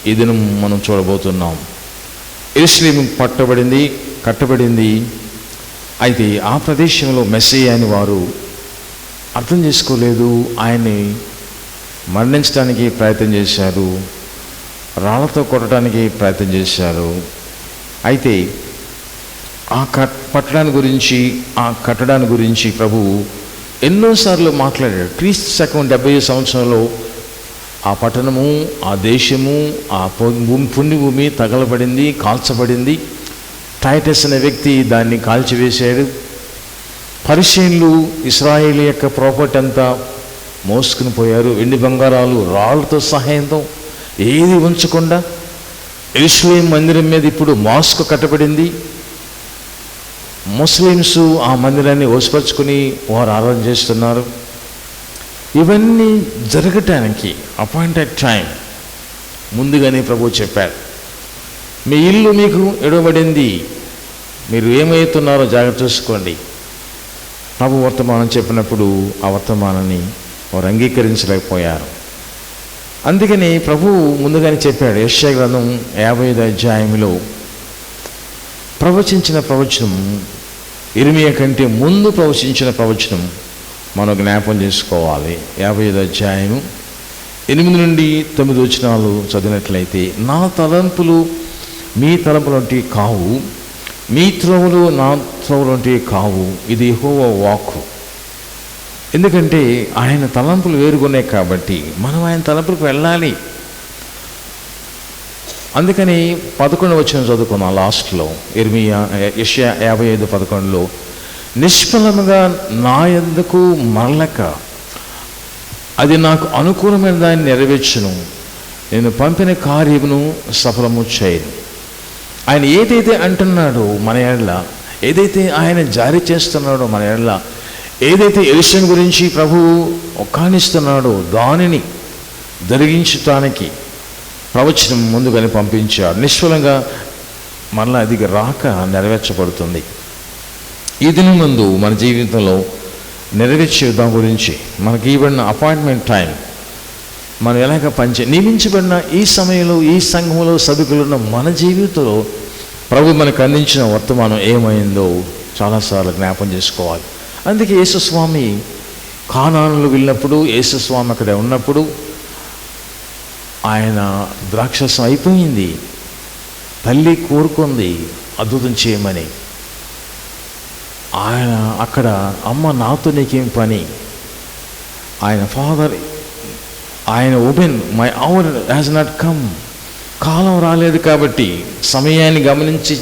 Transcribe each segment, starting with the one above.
ఈ దినం మనం చూడబోతున్నాం. యెరూషలేము కట్టబడింది. అయితే ఆ ప్రదేశంలో మెస్సీయా అని వారు అర్థం చేసుకోలేదు. ఆయన్ని మరణించడానికి ప్రయత్నం చేశారు, రాళ్లతో కొట్టడానికి ప్రయత్నం చేశారు. అయితే ఆ కట్టడాన్ని గురించి ప్రభువు ఎన్నోసార్లు మాట్లాడాడు. క్రీస్తు శకం 70 సంవత్సరంలో ఆ పట్టణము, ఆ దేశము, ఆ పుణ్యభూమి తగలబడింది, కాల్చబడింది. టైటస్ అనే వ్యక్తి దాన్ని కాల్చివేశాడు. పరిసయ్యులు ఇశ్రాయేలు యొక్క ప్రాపర్టీ అంతా మోసుకుని పోయారు. వెండి బంగారాలు రాళ్లతో సహాయంతో ఏది ఉంచకుండా యెరూషలేము మందిరం మీద ఇప్పుడు మాస్క్ కట్టబడింది. ముస్లిమ్స్ ఆ మందిరాన్ని ఓసిపరుచుకుని వారు ఆరాధన చేస్తున్నారు. ఇవన్నీ జరగటానికి అపాయింటెడ్ టైం ముందుగానే ప్రభువు చెప్పారు. మీ ఇల్లు మీకు ఇవ్వబడింది, మీరు ఏమవుతున్నారో జాగ్రత్త చూసుకోండి. ప్రభు వర్తమానం చెప్పినప్పుడు ఆ వర్తమానాన్ని వారు అంగీకరించలేకపోయారు. అందుకని ప్రభువు ముందుగానే చెప్పాడు. యెషయా గ్రంథం 55వ అధ్యాయంలో ప్రవచించిన ప్రవచనం, ఇర్మియా కంటే ముందు ప్రవచించిన ప్రవచనం మనం జ్ఞాపం చేసుకోవాలి. 55వ అధ్యాయం 8 నుండి 9 వచనాలు చదివినట్లయితే, నా తలంపులు మీ తలంపుల వంటివి కావు, మీ త్రోవలు నా త్రోవల వంటివి కావు, ఇది యెహోవా వాక్కు. ఎందుకంటే ఆయన తలంపులు వేరుగున్నాయి కాబట్టి మనం ఆయన తలంపులకు వెళ్ళాలి. అందుకని 11వ వచనం చదువుకున్నాం లాస్ట్లో. యెషయా 55:11లో, నిష్ఫలముగా నా యొద్దకు మరలక అది నాకు అనుకూలమైన దాన్ని నెరవేర్చును, నేను పంపిన కార్యమును సఫలము చేయను. ఆయన ఏదైతే అంటున్నాడో మన ఎడల, ఏదైతే ఆయన జారీ చేస్తున్నాడో మన ఎడల, ఏదైతే యెరూషలేము గురించి ప్రభువు ఒక్కానిస్తున్నాడో దానిని జరిగించటానికి ప్రవచనం ముందుగానే పంపించాడు. నిష్ఫలంగా మరలా అది రాక నెరవేర్చబడుతుంది. ఈ దినం ముందు మన జీవితంలో నెరవేర్చే దాని గురించి మనకి ఇవ్వబడిన అపాయింట్మెంట్ టైం, మనం ఎలాగ నియమించబడిన ఈ సమయంలో ఈ సంఘంలో సభ్యులున్న మన జీవితంలో ప్రభు మనకు అందించిన వర్తమానం ఏమైందో చాలాసార్లు జ్ఞాపం చేసుకోవాలి. అందుకే యేసుస్వామి కానానులో వెళ్ళినప్పుడు, యేసుస్వామి అక్కడ ఉన్నప్పుడు ఆయన ద్రాక్షరసం అయిపోయింది, తల్లి కోరుకుంది అద్భుతం చేయమని. ఆయన అక్కడ, అమ్మ నాతో నీకేం పని, ఆయన ఫాదర్, ఆయన open my hour has not come, కాలం రాలేదు కాబట్టి సమయాన్ని గమనించి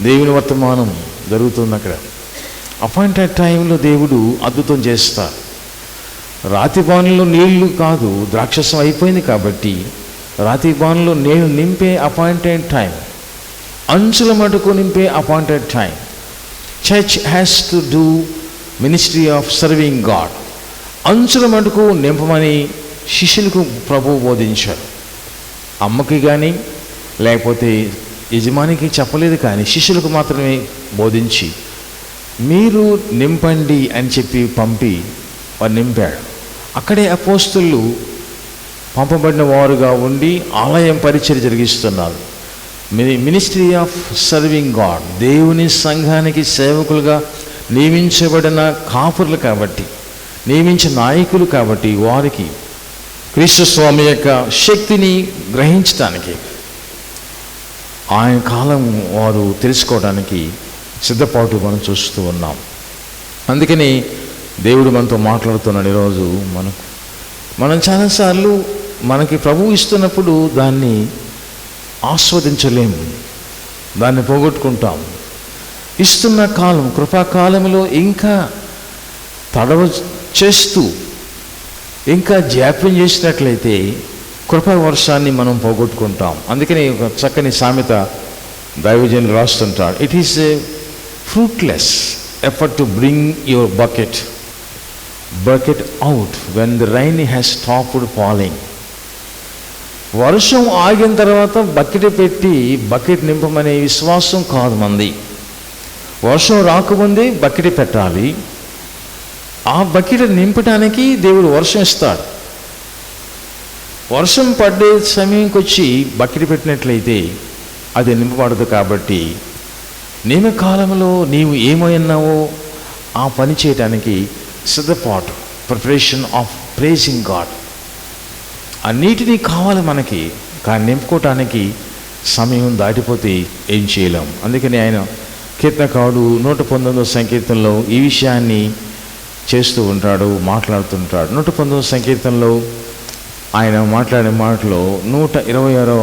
దేవుని వర్తమానం జరుగుతుంది. అక్కడ అపాయింటెడ్ టైంలో దేవుడు అద్భుతం చేస్తారు. రాతి బాణలో నీళ్లు కాదు, ద్రాక్షరసం అయిపోయింది కాబట్టి రాతి బాణలో నేను నింపే అపాయింటెడ్ టైం, అంచుల మటుకు నింపే appointed time. Church has to do ministry of serving God. అంచుల మటుకు నింపమని శిష్యులకు ప్రభువు బోధించారు. అమ్మకి కానీ లేకపోతే యజమానికి చెప్పలేదు, కానీ శిష్యులకు మాత్రమే బోధించి మీరు నింపండి అని చెప్పి పంపి వారు నింపాడు. అక్కడే అపోస్తలులు పంపబడిన వారుగా ఉండి ఆలయం పరిచర్య జరిగిస్తున్నారు. మినిస్ట్రీ ఆఫ్ సర్వింగ్ గాడ్, దేవుని సంఘానికి సేవకులుగా నియమించబడిన కాపురులు కాబట్టి, నియమించిన నాయకులు కాబట్టి వారికి క్రీస్తు స్వామి యొక్క శక్తిని గ్రహించడానికి, ఆయన కాలం వారు తెలుసుకోవడానికి సిద్ధపాటు మనం చూస్తూ ఉన్నాం. అందుకని దేవుడు మనతో మాట్లాడుతున్నాడు. ఈరోజు మనం చాలాసార్లు మనకి ప్రభువు ఇస్తున్నప్పుడు దాన్ని ఆస్వాదించలేము, దాన్ని పోగొట్టుకుంటాం. ఇస్తున్న కాలం, కృపాకాలంలో ఇంకా తడవ చేస్తూ ఇంకా జాప్యం చేసినట్లయితే కృపా వర్షాన్ని మనం పోగొట్టుకుంటాం. అందుకని ఒక చక్కని సామెత దైవజనులు రాస్తుంటాడు. It is a fruitless effort to bring your bucket out when the rain has stopped falling. వర్షం ఆగిన తర్వాత బకెట్ నింపమనే విశ్వాసం కాదు మంది. వర్షం రాకముందే బకెట్ పెట్టాలి. ఆ బకెట్ నింపడానికి దేవుడు వర్షం ఇస్తాడు. వర్షం పడే సమయంకి వచ్చి బకెట్ పెట్టినట్లయితే అది నింపబడదు. కాబట్టి నియమకాలంలో నీవు ఏమైనావో ఆ పని చేయడానికి సిద్ధపాటు, ప్రిపరేషన్ ఆఫ్ ప్రేజింగ్ గాడ్. ఆ నీటిని కావాలి మనకి, కానీ నింపుకోవటానికి సమయం దాటిపోతే ఏం చేయలేం. అందుకని ఆయన కీర్తనకారుడు 119వ సంకీర్తనలో ఈ విషయాన్ని చేస్తూ ఉంటాడు, మాట్లాడుతుంటాడు. 119వ సంకీర్తనలో ఆయన మాట్లాడే మాటలో 126వ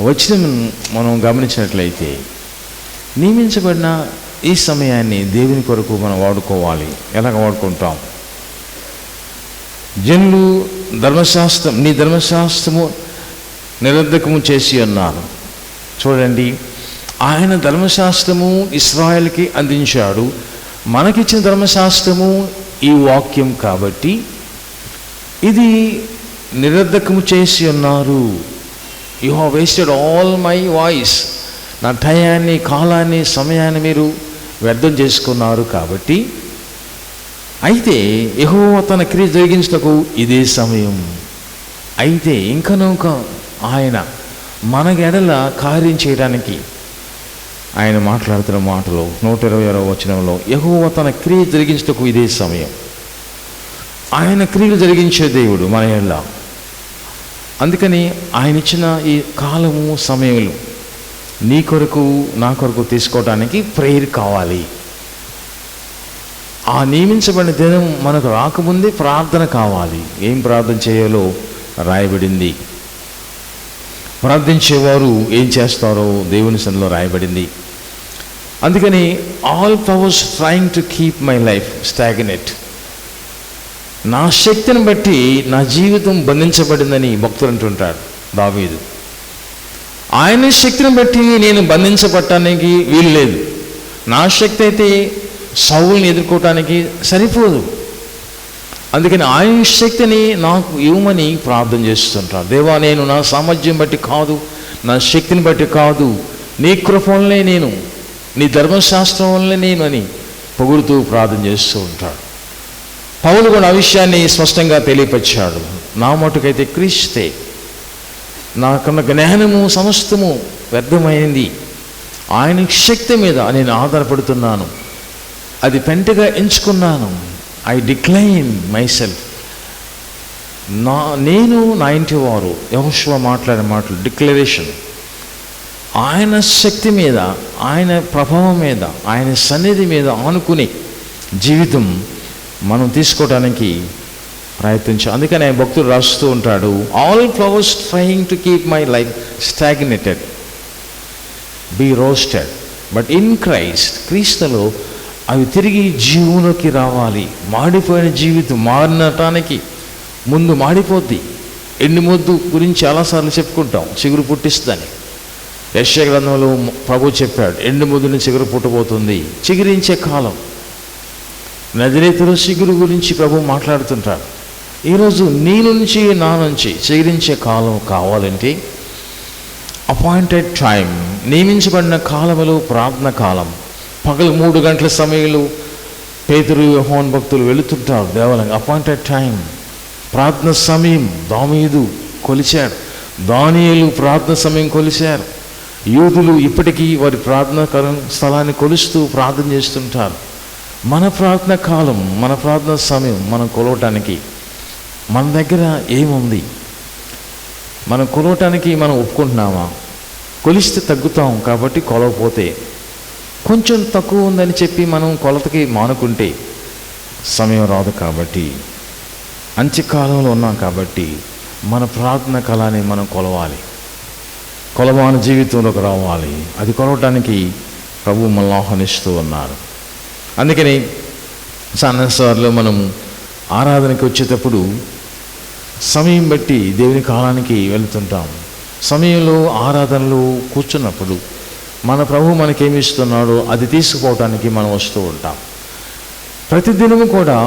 వచనం మనం గమనించినట్లయితే, నియమించబడిన ఈ సమయాన్ని దేవుని కొరకు మనం వాడుకోవాలి. ఎలాగ వాడుకుంటాం? జనులు నీ ధర్మశాస్త్రము నిరర్ధకము చేసి అన్నారు. చూడండి, ఆయన ధర్మశాస్త్రము ఇశ్రాయేలుకి అందించాడు. మనకిచ్చిన ధర్మశాస్త్రము ఈ వాక్యం కాబట్టి ఇది నిరర్ధకము చేసి ఉన్నారు. You have wasted all my voice. నా టయాన్ని, కాలాన్ని, సమయాన్ని మీరు వ్యర్థం చేసుకున్నారు. కాబట్టి అయితే యెహోవా తన క్రియ జరిగించుటకు ఇదే సమయం. అయితే ఇంకనొక ఆయన మన ఎడల కార్యం చేయడానికి ఆయన మాట్లాడుతున్న మాటలో 126వ వచనంలో, యెహోవా తన క్రియ జరిగించుటకు ఇదే సమయం. ఆయన క్రియలు జరిగించే దేవుడు మన ఎడల. అందుకని ఆయన ఇచ్చిన ఈ కాలము, సమయంలో నీ కొరకు, నా కొరకు తీసుకోవడానికి ప్రేయర్ కావాలి. ఆ నియమించబడిన దినం మనకు రాకముందే ప్రార్థన కావాలి. ఏం ప్రార్థన చేయాలో రాయబడింది. ప్రార్థించేవారు ఏం చేస్తారో దేవుని సన్నిధిలో రాయబడింది. అందుకని all powers trying to keep my life stagnate. నా శక్తిని బట్టి నా జీవితం బంధించబడిందని భక్తులు అంటుంటాడు దావీదు. ఆయన శక్తిని బట్టి నేను బంధించబడటానికి వీలు లేదు. నా శక్తి అయితే సౌలుని ఎదుర్కోవటానికి సరిపోదు. అందుకని ఆయన శక్తిని నాకు ఇవ్వమని ప్రార్థన చేస్తుంటాను. దేవా, నేను నా సామర్థ్యం బట్టి కాదు, నా శక్తిని బట్టి కాదు, నీ కృప వల్లనే నేను, నీ ధర్మశాస్త్రం వల్లనే నేను అని పొగుడుతూ ప్రార్థన చేస్తూ ఉంటాడు. పౌలు కూడా ఆ విషయాన్ని స్పష్టంగా తెలియపరిచాడు. నా మటుకైతే క్రీస్తే, నాకున్న జ్ఞానము సమస్తము వ్యర్థమైంది, ఆయన శక్తి మీద నేను ఆధారపడుతున్నాను, అది పెంటగా ఎంచుకున్నాను. I decline my self. నేను నా ఇంటి వారు, యెహోషువ మాట్లాడే మాటలు డిక్లరేషన్. ఆయన శక్తి మీద, ఆయన ప్రభావం మీద, ఆయన సన్నిధి మీద ఆనుకుని జీవితం మనం తీసుకోవడానికి ప్రయత్నించాం. అందుకని ఆయన భక్తుడు రాస్తూ ఉంటాడు, all flowers trying to keep my life stagnated, be roasted, but in Christ, క్రీస్తులో అవి తిరిగి జీవులోకి రావాలి. మాడిపోయిన జీవితం మారటానికి ముందు మాడిపోద్ది. ఎండి మొద్దు గురించి చాలాసార్లు చెప్పుకుంటాం, చిగురు పుట్టిస్తుందని. యెషయా గ్రంథంలో ప్రభు చెప్పాడు, ఎండు మొద్దుని చిగురు పుట్టబోతుంది. చిగురించే కాలం. నజరేతులో చిగురు గురించి ప్రభు మాట్లాడుతుంటాడు. ఈరోజు నీ నుంచి, నా నుంచి చిగురించే కాలం కావాలంటే అపాయింటెడ్ టైం, నియమించబడిన కాలములు ప్రార్థన కాలం. పగలు 3 గంటల సమయంలో పేతురు, యోహాను భక్తులు వెళుతుంటారు దేవాలయం. అపాయింటెడ్ టైం, ప్రార్థన సమయం. దావీదు కొలిచాడు, దానియేలు ప్రార్థన సమయం కొలిచారు. యూదులు ఇప్పటికీ వారి ప్రార్థన స్థలాన్ని కొలుస్తూ ప్రార్థన చేస్తుంటారు. మన ప్రార్థన కాలం, మన ప్రార్థన సమయం మనం కొలవటానికి మన దగ్గర ఏముంది? మనం కొలవటానికి మనం ఒప్పుకుంటున్నామా? కొలిస్తే తగ్గుతాం కాబట్టి కొలవపోతే, కొంచెం తక్కువ ఉందని చెప్పి మనం కొలతకి మానుకుంటే సమయం రాదు. కాబట్టి అంత్యకాలంలో ఉన్నాం కాబట్టి మన ప్రార్థన కాలాన్ని మనం కొలవాలి. కొలమాన జీవితంలోకి రావాలి. అది కొలవటానికి ప్రభు మనల్ని ఆహ్వానిస్తూ ఉన్నారు. అందుకని సార్లు మనం ఆరాధనకి వచ్చేటప్పుడు సమయం బట్టి దేవుని కాలానికి వెళుతుంటాం. సమయంలో ఆరాధనలు కూర్చున్నప్పుడు మన ప్రభు మనకేమి ఇస్తున్నాడో అది తీసుకుపోవటానికి మనం వస్తూ ఉంటాం. ప్రతిదినము కూడా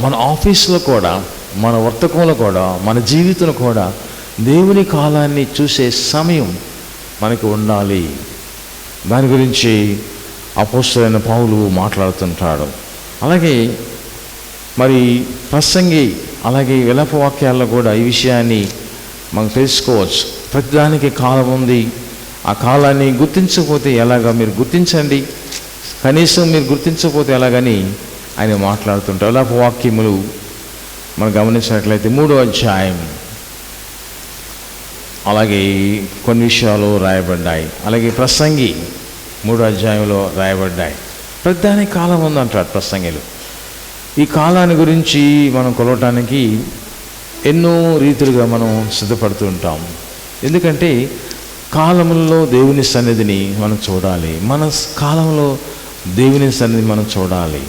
మన ఆఫీసులో కూడా, మన వర్తకంలో కూడా, మన జీవితంలో కూడా దేవుని కాలాన్ని చూసే సమయం మనకు ఉండాలి. దాని గురించి అపోస్తలుడైన పౌలు మాట్లాడుతుంటాడు. అలాగే మరి ప్రసంగి, అలాగే విలాప వాక్యాల్లో కూడా ఈ విషయాన్ని మనం తెలుసుకోవచ్చు. ప్రతిదానికి కాలం ఉంది. ఆ కాలాన్ని గుర్తించకపోతే ఎలాగా? మీరు గుర్తించండి, కనీసం మీరు గుర్తించకపోతే ఎలాగని ఆయన మాట్లాడుతుంటారు. అలా వాక్యములు మనం గమనించినట్లయితే 3వ అధ్యాయం అలాగే కొన్ని విషయాలు రాయబడ్డాయి. అలాగే ప్రసంగి 3వ అధ్యాయంలో రాయబడ్డాయి. ప్రతిదానికి కాలం ఉందంటాడు ప్రసంగిలు. ఈ కాలాన్ని గురించి మనం కొలవటానికి ఎన్నో రీతులుగా మనం సిద్ధపడుతూ ఉంటాం. ఎందుకంటే కాలంలో దేవుని సన్నిధిని మనం చూడాలి. మన కాలంలో దేవుని సన్నిధిని మనం చూడాలి.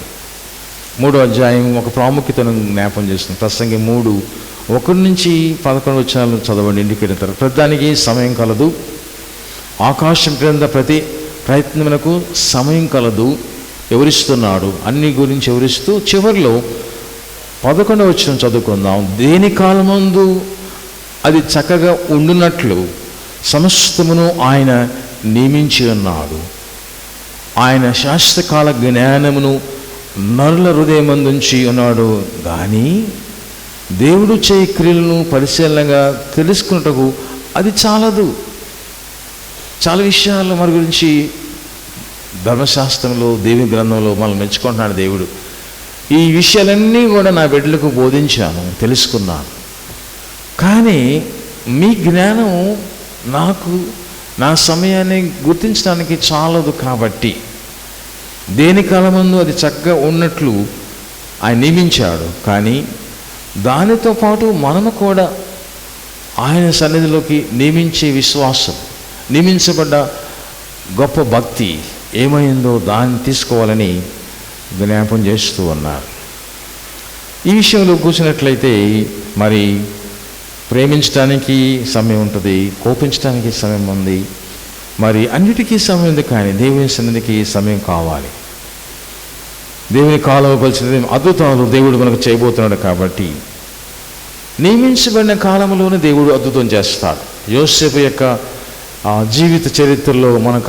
3వ అధ్యాయం ఒక ప్రాముఖ్యతను జ్ఞాపం చేస్తుంది. ప్రసంగి 3:1-11 వచనాలను చదవండి. ఇంటికెడతారు. ప్రతిదానికి సమయం కలదు, ఆకాశం క్రింద ప్రతి ప్రయత్నమునకు సమయం కలదు. ఎవరిస్తున్నాడు? అన్ని గురించి ఎవరిస్తూ చివరిలో 11వ వచనం చదువుకుందాం. దేని కాలమందు అది చక్కగా ఉండునట్లు సమస్తమును ఆయన నియమించి ఉన్నాడు. ఆయన శాశ్వతకాల జ్ఞానమును నరుల హృదయమందుంచి ఉన్నాడు. కానీ దేవుడు చేయి క్రియలను పరిశీలనగా తెలుసుకున్నటకు అది చాలదు. చాలా విషయాలు మన గురించి ధర్మశాస్త్రంలో, దేవుని గ్రంథంలో మనం మెచ్చుకుంటున్నాడు దేవుడు. ఈ విషయాలన్నీ కూడా నా బిడ్డలకు బోధించాను, తెలుసుకున్నాను. కానీ మీ జ్ఞానం నాకు నా సమయాన్ని గుర్తించడానికి చాలదు. కాబట్టి దేని కాలమందు అది చక్కగా ఉన్నట్లు ఆయన నియమించాడు. కానీ దానితో పాటు మనము కూడా ఆయన సన్నిధిలోకి నియమించే విశ్వాసం, నియమించబడ్డ గొప్ప భక్తి ఏమైందో దాన్ని తీసుకోవాలని జ్ఞాపం చేస్తూ ఉన్నారు. ఈ విషయంలో కూర్చున్నట్లయితే మరి ప్రేమించడానికి సమయం ఉంటుంది, కోపించడానికి సమయం ఉంది, మరి అన్నిటికీ సమయం ఉంది. కానీ దేవుని సన్నిధికి సమయం కావాలి. దేవుని కాలం కలిసిన అద్భుతాలు దేవుడు మనకు చేయబోతున్నాడు. కాబట్టి నియమించబడిన కాలంలోనే దేవుడు అద్భుతం చేస్తాడు. యోసేపు యొక్క జీవిత చరిత్రలో మనం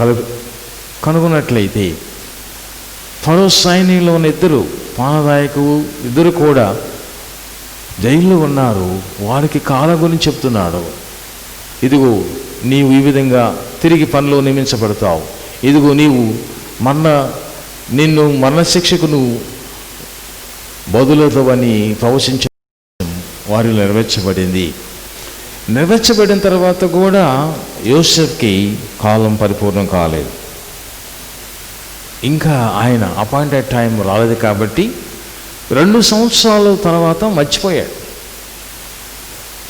కనుగొన్నట్లయితే ఫరో సైన్యంలో ఉన్న ఇద్దరు ఇద్దరు కూడా జైల్లో ఉన్నారు. వారికి కాలం గురించి చెప్తున్నాడు. ఇదిగో నీవు ఈ విధంగా తిరిగి పనిలో నియమించబడతావు. ఇదిగో నీవు నిన్ను మరణశిక్షకు నువ్వు బదులవుతావని ప్రవచించ వారిలో నెరవేర్చబడింది. నెరవేర్చబడిన తర్వాత కూడా యోసేపుకి కాలం పరిపూర్ణం కాలేదు. ఇంకా ఆయన అపాయింటెడ్ టైం రాలేదు. కాబట్టి 2 సంవత్సరాల తర్వాత మర్చిపోయాడు.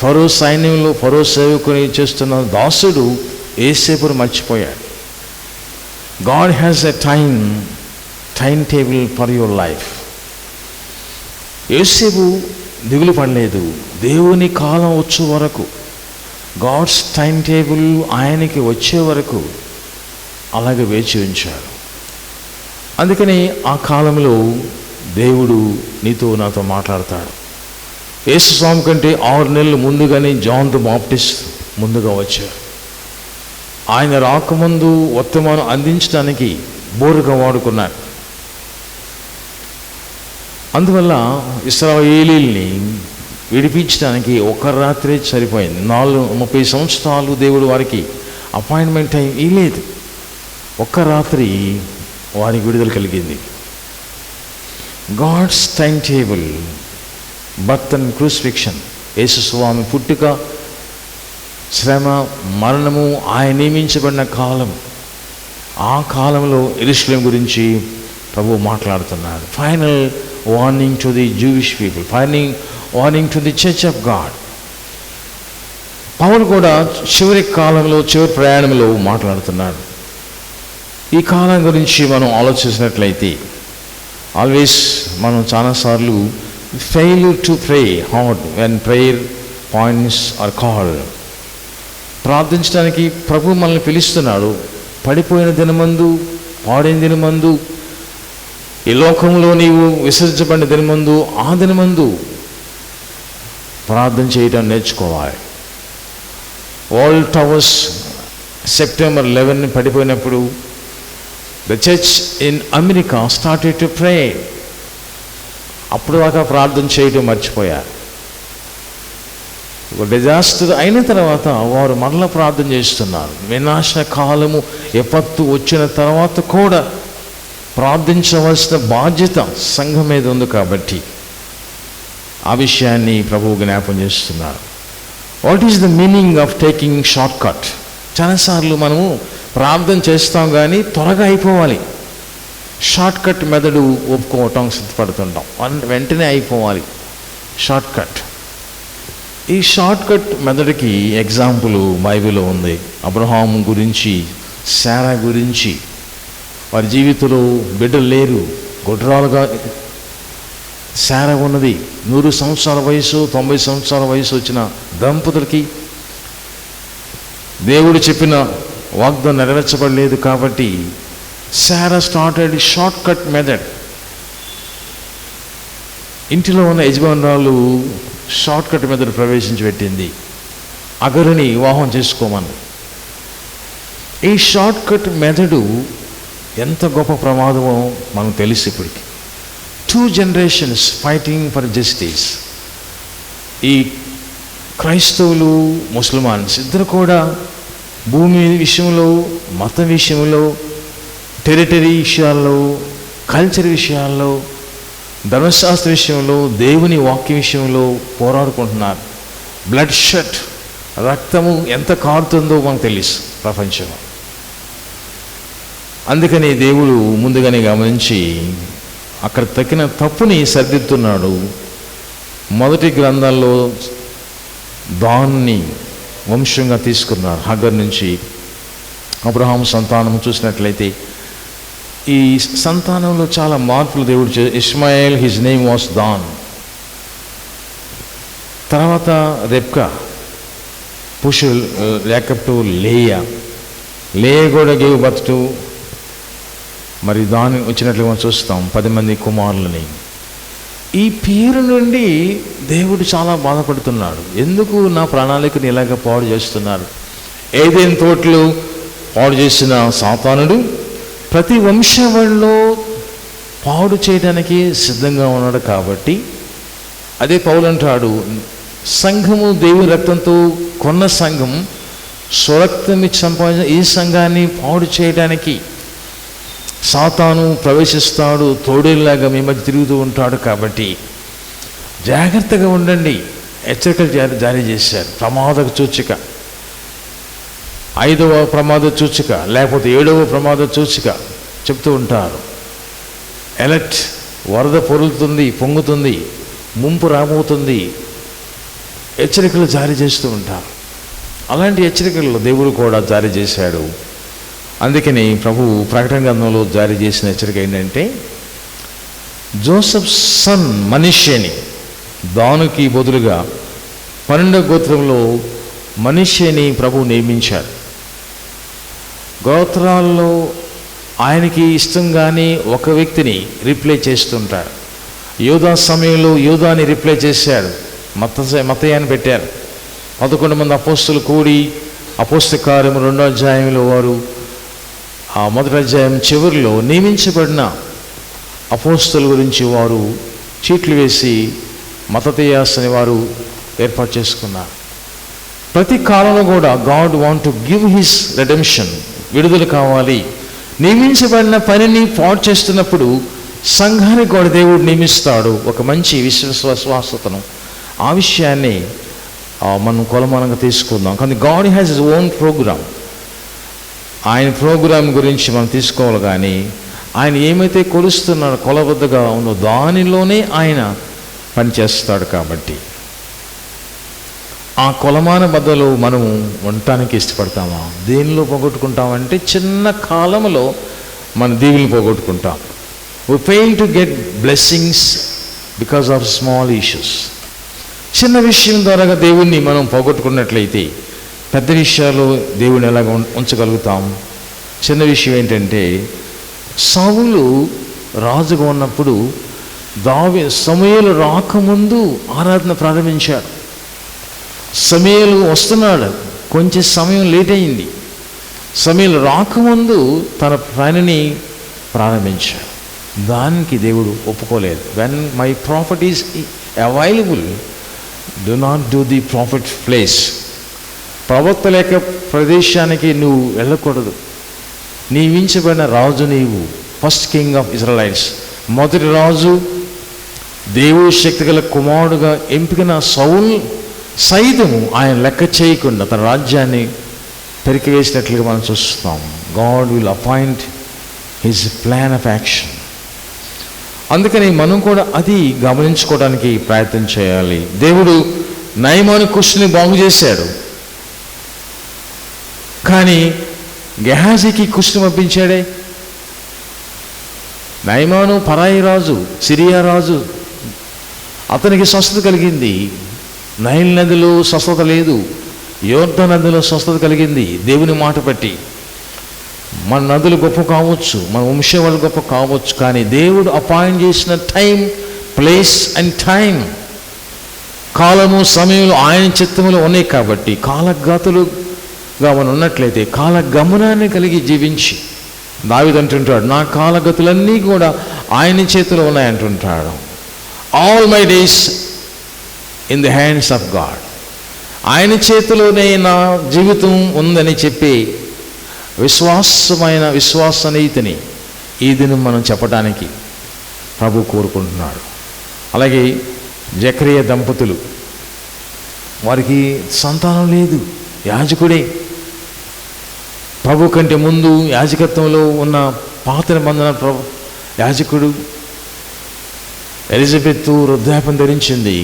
ఫరో సైన్యంలో ఫరో సేవకుని చేస్తున్న దాసుడు యోసేపును మర్చిపోయాడు. God has a time table for your life. యోసేపు దిగులు పడలేదు. దేవుని కాలం వచ్చే వరకు, గాడ్స్ టైం టేబుల్ ఆయనకి వచ్చే వరకు అలాగే వేచి ఉంచారు. అందుకని ఆ కాలంలో దేవుడు నీతో నాతో మాట్లాడతాడు. యేసు స్వామి కంటే 6 నెలలు ముందుగానే జాన్ ది బాప్టిస్ట్ ముందుగా వచ్చారు. ఆయన రాకముందు వర్తమానం అందించడానికి బోరుగా వాడుకున్నాడు. అందువల్ల ఇశ్రాయేలీల్ని విడిపించడానికి ఒక రాత్రి సరిపోయింది. 30 సంవత్సరాలు దేవుడు వారికి అపాయింట్మెంట్ టైం ఇవ్వలేదు. ఒక్క రాత్రి వారికి విడుదల కలిగింది. God's time table, birth and crucifixion, Yesu స్వామి పుట్టుక, శ్రమ, మరణము ఆయన నియమించబడిన కాలం. ఆ కాలంలో యెరూషలేము గురించి ప్రభువు మాట్లాడుతున్నాడు. Final warning to the Jewish people, final warning to the church of God. పౌలు కూడా చివరి కాలంలో, చివరి ప్రయాణంలో మాట్లాడుతున్నాడు. ఈ కాలం గురించి మనం ఆలోచించినట్లయితే ఆల్వేస్ మనం చాలాసార్లు fail to pray hard when prayer points are called. ప్రార్థించడానికి ప్రభు మనల్ని పిలుస్తున్నాడు. పడిపోయిన దినమందు, పాడైన దినమందు, ఈ లోకంలో నీవు విసర్జించబడిన దినమందు, ఆ దినమందు ప్రార్థన చేయటం నేర్చుకోవాలి. వరల్డ్ టవర్స్ సెప్టెంబర్ 11 పడిపోయినప్పుడు the church in America started to pray. అప్పుడు దాకా ప్రార్థన చేయటం మర్చిపోయారు. ఒక డిజాస్టర్ అయిన తర్వాత వారు మరలా ప్రార్థన చేస్తున్నారు. వినాశ కాలము ఎపత్తు వచ్చిన తర్వాత కూడా ప్రార్థించవలసిన బాధ్యత సంఘం మీద ఉంది కాబట్టి ఆ విషయాన్ని ప్రభువు జ్ఞాపం చేస్తున్నారు. What is the meaning of taking short cut? చాలాసార్లు మనము ప్రార్థన చేస్తాం కానీ త్వరగా అయిపోవాలి. షార్ట్ కట్ మెథడు ఒప్పుకోవటం సిద్ధపడుతుంటాం, వెంటనే అయిపోవాలి షార్ట్ కట్. ఈ షార్ట్ కట్ మెథడ్కి ఎగ్జాంపుల్ బైబిల్లో ఉంది. అబ్రహాం గురించి, శారా గురించి. వారి జీవితంలో బిడ్డలు లేరు, గొడ్రాలుగా శారా ఉన్నది. 100 సంవత్సరాల వయసు, 90 సంవత్సరాల వయసు వచ్చిన దంపతులకి దేవుడు చెప్పిన వాగ్దానం నెరవేర్చబడలేదు కాబట్టి Sarah started shortcut method. ఇంటిలో ఉన్న యజమానురాలు షార్ట్ కట్ మెథడ్ ప్రవేశించి పెట్టింది, అగరుని వివాహం చేసుకోమని. ఈ షార్ట్ కట్ మెథడు ఎంత గొప్ప ప్రమాదమో మనకు తెలుసు. ఇప్పటికి 2 generations ఫైటింగ్ ఫర్ జస్టిస్. ఈ క్రైస్తవులు, ముస్లిమాన్స్ ఇద్దరు కూడా భూమి విషయంలో, మత విషయంలో, టెరిటరీ విషయాల్లో, కల్చర్ విషయాల్లో, ధర్మశాస్త్ర విషయంలో, దేవుని వాక్య విషయంలో పోరాడుకుంటున్నారు. బ్లడ్ షెడ్, రక్తము ఎంత కారుతుందో మనకు తెలుసు ప్రపంచంలో. అందుకని దేవుడు ముందుగానే గమనించి అక్కడ తగిన తప్పుని సరిదిద్దుతున్నాడు. మొదటి గ్రంథాల్లో దాన్ని వంశంగా తీసుకున్నారు. హగర్ నుంచి అబ్రహాం సంతానం చూసినట్లయితే ఈ సంతానంలో చాలా మార్పులు దేవుడు ఇష్మాయేల్, హిజ్ నేమ్ వాస్ దాన్. తర్వాత రెబ్కా, పుషు, యాకబ్ టు లేయా. లేయా కూడా గేవ్ బర్త్ టు, మరి దాని వచ్చినట్లుగా మనం చూస్తాం 10 మంది కుమారులని. ఈ పేరు నుండి దేవుడు చాలా బాధపడుతున్నాడు. ఎందుకు నా ప్రణాళికను ఇలాగ పాడు చేస్తున్నారు? ఏదైనా తోటలు పాడు చేసిన సాతానుడు ప్రతి వంశావళిలో పాడు చేయడానికి సిద్ధంగా ఉన్నాడు. కాబట్టి అదే పౌలు అంటాడు, సంఘము దేవుని రక్తంతో కొన్న సంఘం, స్వరక్తం ఇచ్చి సంపాదించిన ఈ సంఘాన్ని పాడు చేయడానికి సాతాను ప్రవేశిస్తాడు, తోడేలాగా మీ మధ్య తిరుగుతూ ఉంటాడు. కాబట్టి జాగ్రత్తగా ఉండండి, హెచ్చరికలు జారీ చేశారు. ప్రమాదక సూచిక, 5వ ప్రమాద సూచిక, లేకపోతే 7వ ప్రమాద సూచిక చెప్తూ ఉంటారు. ఎలర్ట్, వరద పొరులుతుంది, పొంగుతుంది, ముంపు రాబోతుంది, హెచ్చరికలు జారీ చేస్తూ ఉంటారు. అలాంటి హెచ్చరికలు దేవుడు కూడా జారీ చేశాడు. అందుకని ప్రభు ప్రకటన గ్రంథంలో జారీ చేసిన హెచ్చరిక ఏంటంటే, జోసెఫ్ సన్ మనష్యేని, దానుకి బదులుగా 12వ గోత్రంలో మనష్యేని ప్రభు నియమించాడు. గోత్రాల్లో ఆయనకి ఇష్టంగానే ఒక వ్యక్తిని రిప్లై చేస్తుంటారు. యోధా సమయంలో యోధాని రిప్లై చేశాడు, మత్తయ్యని పెట్టారు. 11 మంది అపోస్తులు కూడి అపోస్తల కార్యము 2వ అధ్యాయంలో వారు ఆ 1వ అధ్యాయం చివరిలో నియమించబడిన అపోస్తల గురించి వారు చీట్లు వేసి మత్తయ్యాస్ అని వారు ఏర్పాటు చేసుకున్నారు. ప్రతి కాలంలో కూడా God want to give his redemption, విడుదల కావాలి. నియమించబడిన పనిని పాడు చేస్తున్నప్పుడు సంఘానికి కూడా దేవుడు నియమిస్తాడు ఒక మంచి విశ్వాసతను. ఆ విషయాన్ని మనం కొలమానంగా తీసుకుందాం. కానీ God has his own programme. ఆయన ప్రోగ్రాం గురించి మనం తీసుకోవాలి. కానీ ఆయన ఏమైతే కొలుస్తున్నాడో, కొలబద్దగా ఉందో దానిలోనే ఆయన పనిచేస్తాడు. కాబట్టి ఆ కొలమాన బద్దలో మనము ఉండటానికి ఇష్టపడతామా? దేనిలో పోగొట్టుకుంటామంటే చిన్న కాలంలో మన దీవులు పోగొట్టుకుంటాం. We fail to get blessings because of small issues. చిన్న విషయం ద్వారా దేవుణ్ణి మనం పోగొట్టుకున్నట్లయితే పెద్ద విషయాలు దేవుని ఎలాగ ఉంచగలుగుతాం? చిన్న విషయం ఏంటంటే, సౌలు రాజుగా ఉన్నప్పుడు సమూయేలు రాకముందు ఆరాధన ప్రారంభించాడు. సమూయేలు వస్తున్నాడు, కొంచెం సమయం లేట్ అయింది. సమూయేలు రాకముందు తన పనిని ప్రారంభించాడు. దానికి దేవుడు ఒప్పుకోలేదు. When my property is available, do not do the profit place. ప్రవక్త లేక ప్రదేశానికి నువ్వు వెళ్ళకూడదు. నీవించబడిన రాజు నీవు, ఫస్ట్ కింగ్ ఆఫ్ ఇజ్రాయెలైట్స్, మొదటి రాజు, దేవుడి శక్తిగల కుమారుడుగా ఎంపికైన సౌల్ సైతము ఆయన లెక్క చేయకుండా తన రాజ్యాన్ని పెరికివేసినట్లుగా మనం చూస్తాం. God will appoint his plan of action. అందుకని మనం కూడా అది గమనించుకోవడానికి ప్రయత్నం చేయాలి. దేవుడు నయమాను కుష్ఠుని బాగు చేశాడు, కానీ గెహాజీకి కుష్ఠు పంపించాడే. నయమాను పరాయి రాజు, సిరియా రాజు, అతనికి స్వస్థత కలిగింది. నైల్ నదిలో స్వస్థత లేదు, యోర్దాను నదిలో స్వస్థత కలిగింది దేవుని మాట బట్టి. మన నదులు గొప్ప కావచ్చు, మన వంశవాళ్ళు గొప్ప కావచ్చు, కానీ దేవుడు అపాయింట్ చేసిన టైం, ప్లేస్ అండ్ టైం, కాలము సమయంలో ఆయన చిత్తములు ఉన్నాయి. కాబట్టి కాలగతులుగా మనం ఉన్నట్లయితే కాలగమనాన్ని కలిగి జీవించి, దావీదు అంటుంటాడు, నా కాలగతులన్నీ కూడా ఆయన చేతిలో ఉన్నాయంటుంటాడు. All my days in the hands of God. ఆయన చేతిలోనే నా జీవితం ఉందని చెప్పి విశ్వాసనీతిని ఈ దినం మనం చెప్పడానికి ప్రభు కోరుకుంటున్నాడు. అలాగే జకరియా దంపతులు, వారికి సంతానం లేదు, యాజకుడే. ప్రభు కంటే ముందు యాజకత్వంలో ఉన్న పాత నిబంధన యాజకుడు. ఎలిజబెత్ వృద్ధాప్యం ధరించింది.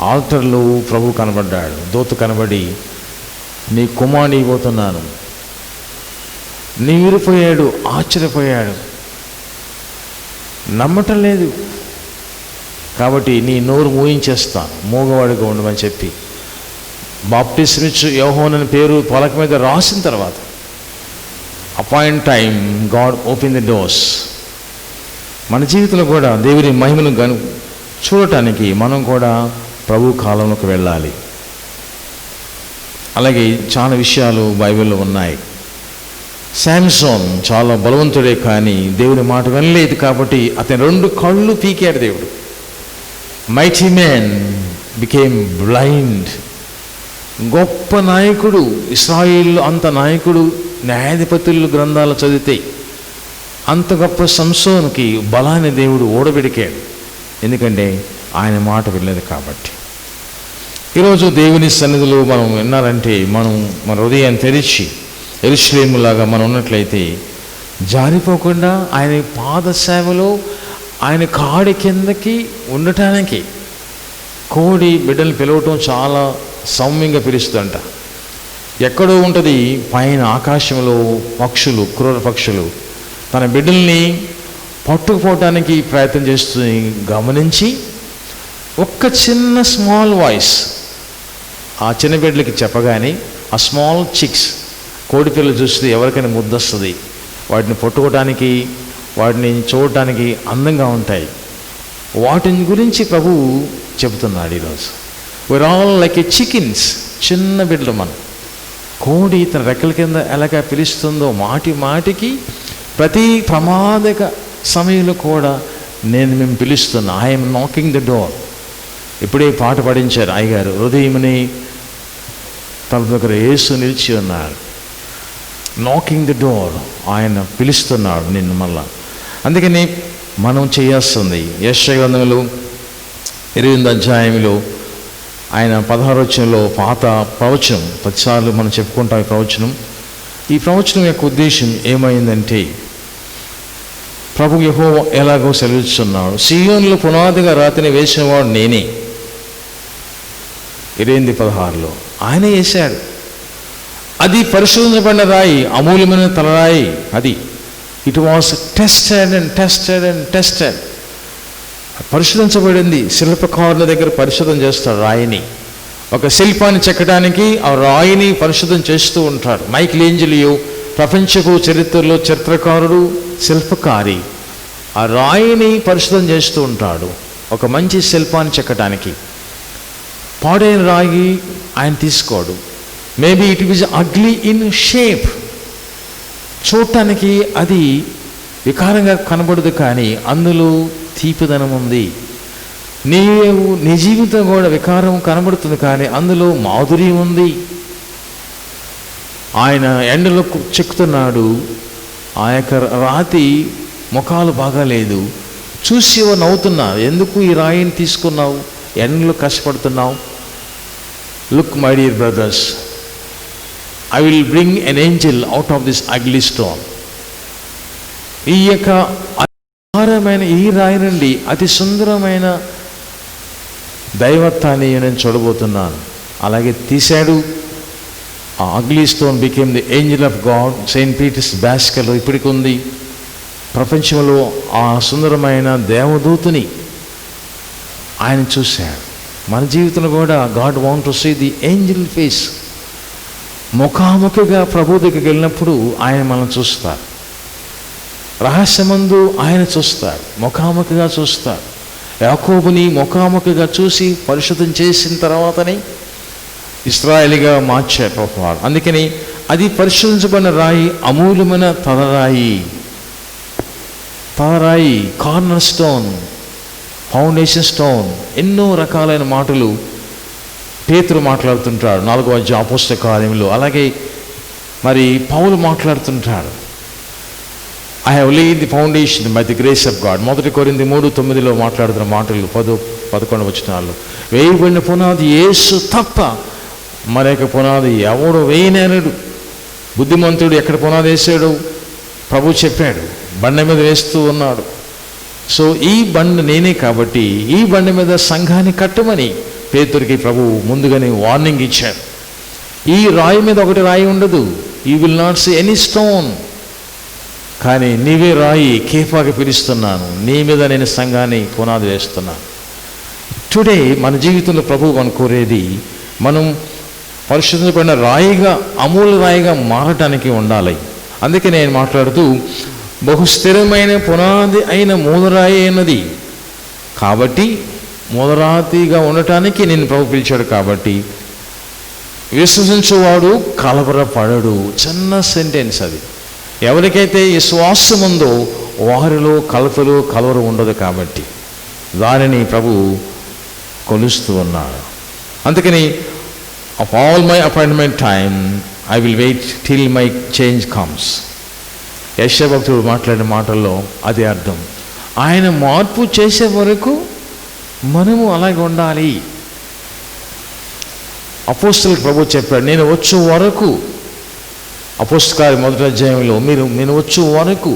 ఆల్టర్లో ప్రభు కనబడ్డాడు, దూత కనబడి, నీ కుమారుని పోతున్నాను. నీవిరిపోయాడు, ఆశ్చర్యపోయాడు, నమ్మటం లేదు. కాబట్టి నీ నోరు మూయించేస్తాను, మూగవాడిగా ఉండమని చెప్పి బాప్టిస్మిచ్చు యోహోన్ అని పేరు పలక మీద రాసిన తర్వాత appoint time God open the doors. మన జీవితంలో కూడా దేవుని మహిమను చూడటానికి మనం కూడా ప్రభు కాలంలోకి వెళ్ళాలి. అలాగే చాలా విషయాలు బైబిల్లో ఉన్నాయి. శాంసోన్ చాలా బలవంతుడే, కానీ దేవుని మాట వినలేదు కాబట్టి అతని 2 కళ్ళు పీకాడు దేవుడు. Mighty man became blind. గొప్ప నాయకుడు, ఇశ్రాయేలు అంత నాయకుడు, న్యాయాధిపతులు గ్రంథాలు చదివితే అంత గొప్ప సంసోనుకి బలాన్ని దేవుడు ఓడబెడికాడు. ఎందుకంటే ఆయన మాట వినలేదు కాబట్టి. ఈరోజు దేవుని సన్నిధిలో మనం విన్నారంటే మనం మన హృదయాన్ని తెరిచి యెరూషలేములాగా మనం ఉన్నట్లయితే జారిపోకుండా ఆయన పాద సేవలో ఆయన కాడి కిందకి ఉండటానికి. కోడి బిడ్డలు పిలవటం చాలా సౌమ్యంగా పిలుస్తుందంట. ఎక్కడో ఉంటుంది పైన ఆకాశంలో పక్షులు, క్రూర పక్షులు తన బిడ్డల్ని పట్టుకుపోవటానికి ప్రయత్నం చేస్తూ గమనించి ఒక్క చిన్న స్మాల్ వాయిస్ ఆ చిన్న బిడ్డలకి చెప్పగానే ఆ స్మాల్ చిక్స్, కోడి పిల్లలు చూస్తే ఎవరికైనా ముద్దొస్తుంది. వాటిని పట్టుకోవడానికి, వాటిని చూడటానికి అందంగా ఉంటాయి. వాటిని గురించి ప్రభువు చెబుతున్నాడు ఈరోజు. We are all like a chickens. చిన్న బిడ్డలు మనం. కోడి తన రెక్కల కింద ఎలాగా పిలుస్తుందో మాటి మాటికి ప్రతి ప్రమాదక సమయంలో కూడా మేము పిలుస్తున్నా. I'm knocking the door. ఇప్పుడే పాట పాడించారు అయ్యగారు, హృదయముని తన దగ్గర యేసు నిలిచి ఉన్నాడు. నాకింగ్ ద డోర్, ఆయన పిలుస్తున్నాడు నిన్ను మళ్ళా. అందుకని మనం చేయాల్సింది యెషయా గ్రంథంలో 28వ అధ్యాయంలో ఆయన 16వ వచనంలో పాత ప్రవచనం, 10 సార్లు మనం చెప్పుకుంటాం ఈ ప్రవచనం. ఈ ప్రవచనం యొక్క ఉద్దేశం ఏమైందంటే, ప్రభు యెహోవా ఎలాగో సెలవిస్తున్నాడు, సీయోనులో పునాదిగా రాతిని వేసినవాడు నేనే. 28:16లో ఆయనే వేశాడు. అది పరిశోధించబడిన రాయి, అమూల్యమైన తలరాయి. అది it was tested and tested and tested. పరిశోధించబడింది. శిల్పకారుల దగ్గర పరిశోధన చేస్తాడు రాయిని. ఒక శిల్పాన్ని చెక్కడానికి ఆ రాయిని పరిశోధన చేస్తూ ఉంటాడు. మైకిలేంజెలియో ప్రపంచపు చరిత్రలో చిత్రకారుడు, శిల్పకారి. ఆ రాయిని పరిశోధన చేస్తూ ఉంటాడు ఒక మంచి శిల్పాన్ని చెక్కడానికి. పాడైన రాయి ఆయన తీసుకోడు. Maybe it is ugly in shape, చూడటానికి అది వికారంగా కనబడదు, కానీ అందులో తీపిదనం ఉంది. నీ జీవితం కూడా వికారం కనబడుతుంది, కానీ అందులో మాధుర్యం ఉంది. ఆయన ఎండలో చెక్కుతున్నాడు, ఆ యొక్క రాతి ముఖాలు బాగాలేదు, చూసి నవ్వుతున్నారు. ఎందుకు ఈ రాయిని తీసుకున్నావు, ఎండలో కష్టపడుతున్నావు? Look my dear brothers, I will bring an angel out of this ugly stone. ఈ యొక్క అపారమైన ఈ రాయి నుండి అతి సుందరమైన దైవత్వాన్ని నేను చూడబోతున్నాను. అలాగే తీశాడు. ఆ ugly stone became the angel of God. Saint Peter's బాసిలికాలో ఇప్పటికి ఉంది. ప్రపంచంలో ఆ సుందరమైన దేవదూతని ఆయన చూశాడు. మన జీవితంలో కూడా God want to see the angel face. ముఖాముఖిగా ప్రభు దగ్గరికి వెళ్ళినప్పుడు ఆయన మనం చూస్తారు. రహస్యమందు ఆయన చూస్తారు, ముఖాముఖిగా చూస్తారు. యాకోబుని ముఖాముఖిగా చూసి పరిశుద్ధం చేసిన తర్వాతనే ఇశ్రాయేలుగా మార్చారు ప్రభువారు. అందుకని అది పరిశోధించబడిన రాయి, అమూల్యమైన తలరాయి, కార్నర్ స్టోన్, ఫౌండేషన్ స్టోన్. ఎన్నో రకాలైన మాటలు పేతురు మాట్లాడుతుంటాడు 4వ అధ్యాయం అపోస్తల కార్యములో. అలాగే మరి పౌలు మాట్లాడుతుంటాడు, I have laid the foundation by the grace of God. 1 కొరింథీ 3:9 మాట్లాడుతున్న మాటలు 10-11 వచనాలు. వేయబడిన పునాది యేసు తప్ప మరొక పునాది ఎవడు వేయనేరడు. బుద్ధిమంతుడు ఎక్కడ పునాది వేసాడు ప్రభు చెప్పాడు, బండ మీద వేస్తూ ఉన్నాడు. సో ఈ బండ నేనే కాబట్టి ఈ బండ మీద సంఘాన్ని కట్టమని పేతురికి ప్రభు ముందుగానే వార్నింగ్ ఇచ్చాడు. ఈ రాయి మీద ఒకటి రాయి ఉండదు, you will not see any stone. కానీ నీవే రాయి, కేఫాగా పిలుస్తున్నాను, నీ మీద నేను సంఘాన్ని పునాది వేస్తున్నాను. టుడే మన జీవితంలో ప్రభు మనం కోరేది, మనం పరిశుద్ధపడిన రాయిగా, అమూల్య రాయిగా మారటానికి ఉండాలి. అందుకే నేను మాట్లాడుతూ బహుస్థిరమైన పునాది అయిన మూలరాయి అయినది కాబట్టి, మూలరాతిగా ఉండటానికి నేను ప్రభు పిలిచాడు. కాబట్టి విశ్వసించేవాడు కలవరపడడు. చిన్న సెంటెన్స్ అది. ఎవరికైతే విశ్వాసం ఉందో వారిలో కలవరం ఉండదు. కాబట్టి దానిని ప్రభు కొలుస్తూ ఉన్నాడు. అందుకని of all my appointment time I will wait till my change comes. యెషయా భక్తుడు మాట్లాడిన మాటల్లో అదే అర్థం. ఆయన మార్పు చేసే వరకు మనము అలాగే ఉండాలి. అపోస్తలులకు ప్రభు చెప్పాడు, నేను వచ్చే వరకు, అపోస్తల కార్యం 1వ అధ్యాయంలో నేను వచ్చే వరకు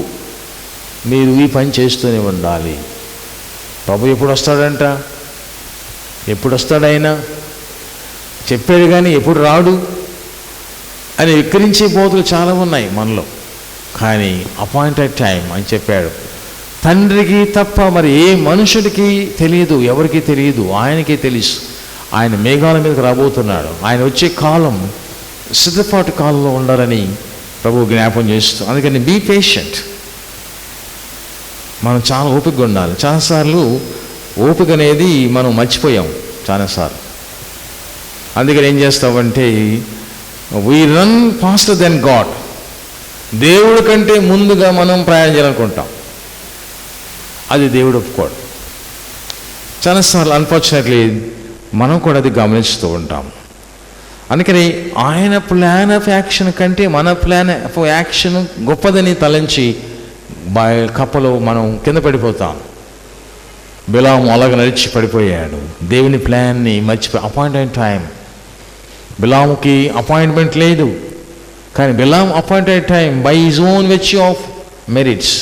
మీరు ఈ పని చేస్తూనే ఉండాలి. ప్రభు ఎప్పుడు వస్తాడంట? ఎప్పుడు వస్తాడైనా చెప్పాడు కానీ ఎప్పుడు రాడు అని విక్రించే బోధలు చాలా ఉన్నాయి మనలో. కానీ అపాయింటెడ్ టైం అని చెప్పాడు. తండ్రికి తప్ప మరి ఏ మనుషుడికి తెలియదు, ఎవరికి తెలియదు, ఆయనకే తెలుసు. ఆయన మేఘాల మీదకి రాబోతున్నాడు. ఆయన వచ్చే కాలం సిద్ధపాటు కాలంలో ఉండాలని ప్రభు జ్ఞాపం చేస్తూ, అందుకని బీ పేషెంట్. మనం చాలా ఓపికగా ఉండాలి. చాలాసార్లు ఓపిక అనేది మనం మర్చిపోయాం చాలాసార్లు. అందుకని ఏం చేస్తామంటే we run faster than God. దేవుడి కంటే ముందుగా మనం ప్రయాణం చేయాలనుకుంటాం. అది దేవుడు ఒప్పుకోడు. చాలాసార్లు అన్ఫార్చునేట్లీ మనం కూడా అది గమనిస్తూ ఉంటాం. అందుకని ఆయన ప్లాన్ ఆఫ్ యాక్షన్ కంటే మన ప్లాన్ ఆఫ్ యాక్షన్ గొప్పదని తలంచి కప్పలో మనం కింద పడిపోతాం. బిలాము అలాగ నడిచి పడిపోయాడు. దేవుని ప్లాన్ని మర్చిపోయి అపాయింటెడ్ టైం. బిలాముకి అపాయింట్మెంట్ లేదు, కానీ Balaam appointed time by his own which of merits.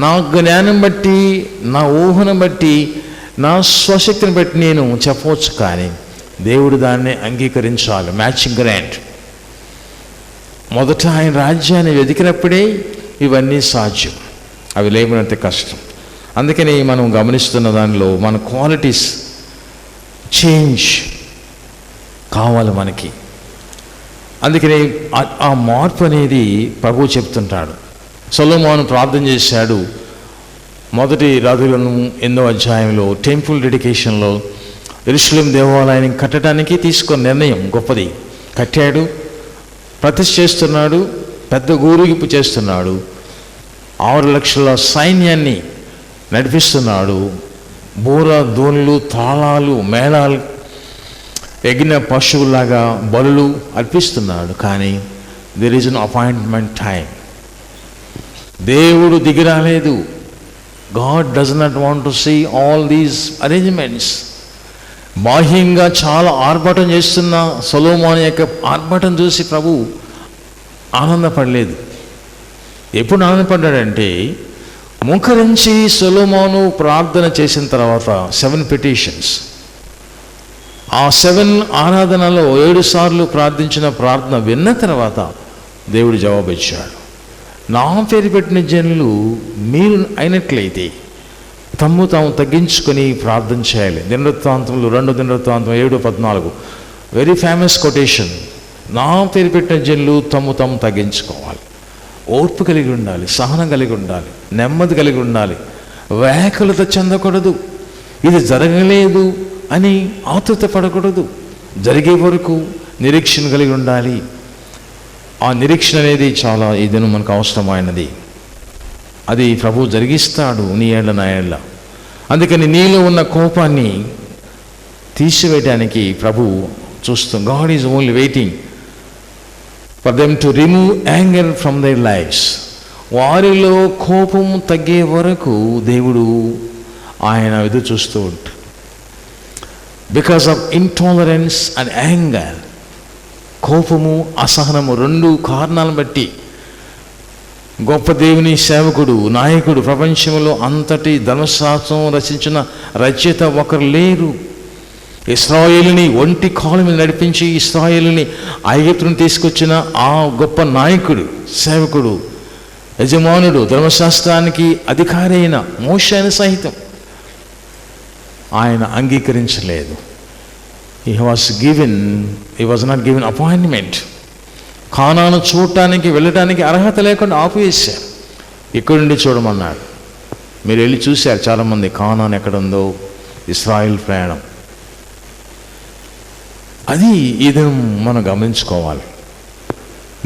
నా జ్ఞానం బట్టి, నా ఊహను బట్టి, నా స్వశక్తిని బట్టి నేను చెప్పవచ్చు, కానీ దేవుడు దాన్ని అంగీకరించాలి. Matching grant. మొదట ఆయన రాజ్యాన్ని వెతికినప్పుడే ఇవన్నీ సాధ్యం. అవి లేకపోతే కష్టం. అందుకని మనం గమనిస్తున్న దానిలో మన క్వాలిటీస్ చేంజ్ కావాలి మనకి. అందుకని ఆ మార్పు అనేది ప్రభువు చెప్తుంటాడు. సొలొమోను ప్రార్థన చేశాడు. 1 రాజులను 8వ అధ్యాయంలో టెంపుల్ డెడికేషన్లో యెరూషలేం దేవాలయాన్ని కట్టడానికి తీసుకున్న నిర్ణయం గొప్పది. కట్టాడు, ప్రతిష్ఠ చేస్తున్నాడు, పెద్ద ఊరేగింపు చేస్తున్నాడు, 6 లక్షల సైన్యాన్ని నడిపిస్తున్నాడు. బూర, ధోనులు, తాళాలు, మేళాలు, ఎగిన పశువులాగా బలులు అర్పిస్తున్నాడు. కానీ there is an appointment time. దేవుడు దిగిరాలేదు. God does not want to see all these arrangements. బాహ్యంగా చాలా ఆర్భాటం చేస్తున్న సొలొమోను యొక్క ఆర్భాటం చూసి ప్రభు ఆనందపడలేదు. ఎప్పుడు ఆనందపడ్డాడంటే, ముఖరించి సొలొమోను ప్రార్థన చేసిన తర్వాత 7 పిటిషన్స్, ఆ 7 ఆరాధనలో 7 సార్లు ప్రార్థించిన ప్రార్థన విన్న తర్వాత దేవుడు జవాబిచ్చాడు. నా పేరు పెట్టిన జనులు మీరు అయినట్లయితే తమ్ము తాము తగ్గించుకొని ప్రార్థన చేయాలి. దినవృత్తాంతములు 2 దినవృత్తాంతం 7:14 వెరీ ఫేమస్ కొటేషన్. నా పేరు పెట్టిన జనులు తమ్ము తాము తగ్గించుకోవాలి. ఓర్పు కలిగి ఉండాలి, సహనం కలిగి ఉండాలి, నెమ్మది కలిగి ఉండాలి, వ్యాకులత చెందకూడదు. ఇది జరగలేదు అని ఆతృత పడకూడదు. జరిగే వరకు నిరీక్షణ కలిగి ఉండాలి. ఆ నిరీక్షణ అనేది చాలా ఈ దినం మనకు అవసరమైనది. అది ప్రభు జరిగిస్తాడు నీ ఏళ్ళ నా ఏళ్ళ. అందుకని నీలో ఉన్న కోపాన్ని తీసివేయడానికి ప్రభు చూస్తాం. God is only waiting for them to remove anger from their lives. వారిలో కోపం తగ్గే వరకు దేవుడు ఆయన ఎదురు చూస్తూ ఉంటాడు. Because of intolerance and anger, కోపము, అసహనము, 2 కారణాలను బట్టి గొప్ప దేవుని సేవకుడు, నాయకుడు, ప్రపంచంలో అంతటి ధర్మశాస్త్రం రచించిన రచయిత ఒకరు లేరు. ఇశ్రాయేలుని ఒంటి కాలు మీద నడిపించి ఇశ్రాయేలుని ఐగుప్తును తీసుకొచ్చిన ఆ గొప్ప నాయకుడు, సేవకుడు, యజమానుడు, ధర్మశాస్త్రానికి అధికారి అయిన మోషేను సహితం ఆయన అంగీకరించలేదు. He was not given appointment. Canaan చూడటానికి వెళ్ళటానికి అర్హత లేకుండా ఆపివేశారు. ఇక్కడి నుండి చూడమన్నాడు. మీరు వెళ్ళి చూశారు చాలామంది కానాను ఎక్కడుందో, ఇశ్రాయేల్ ప్రయాణం. అది ఇది మనం గమనించుకోవాలి.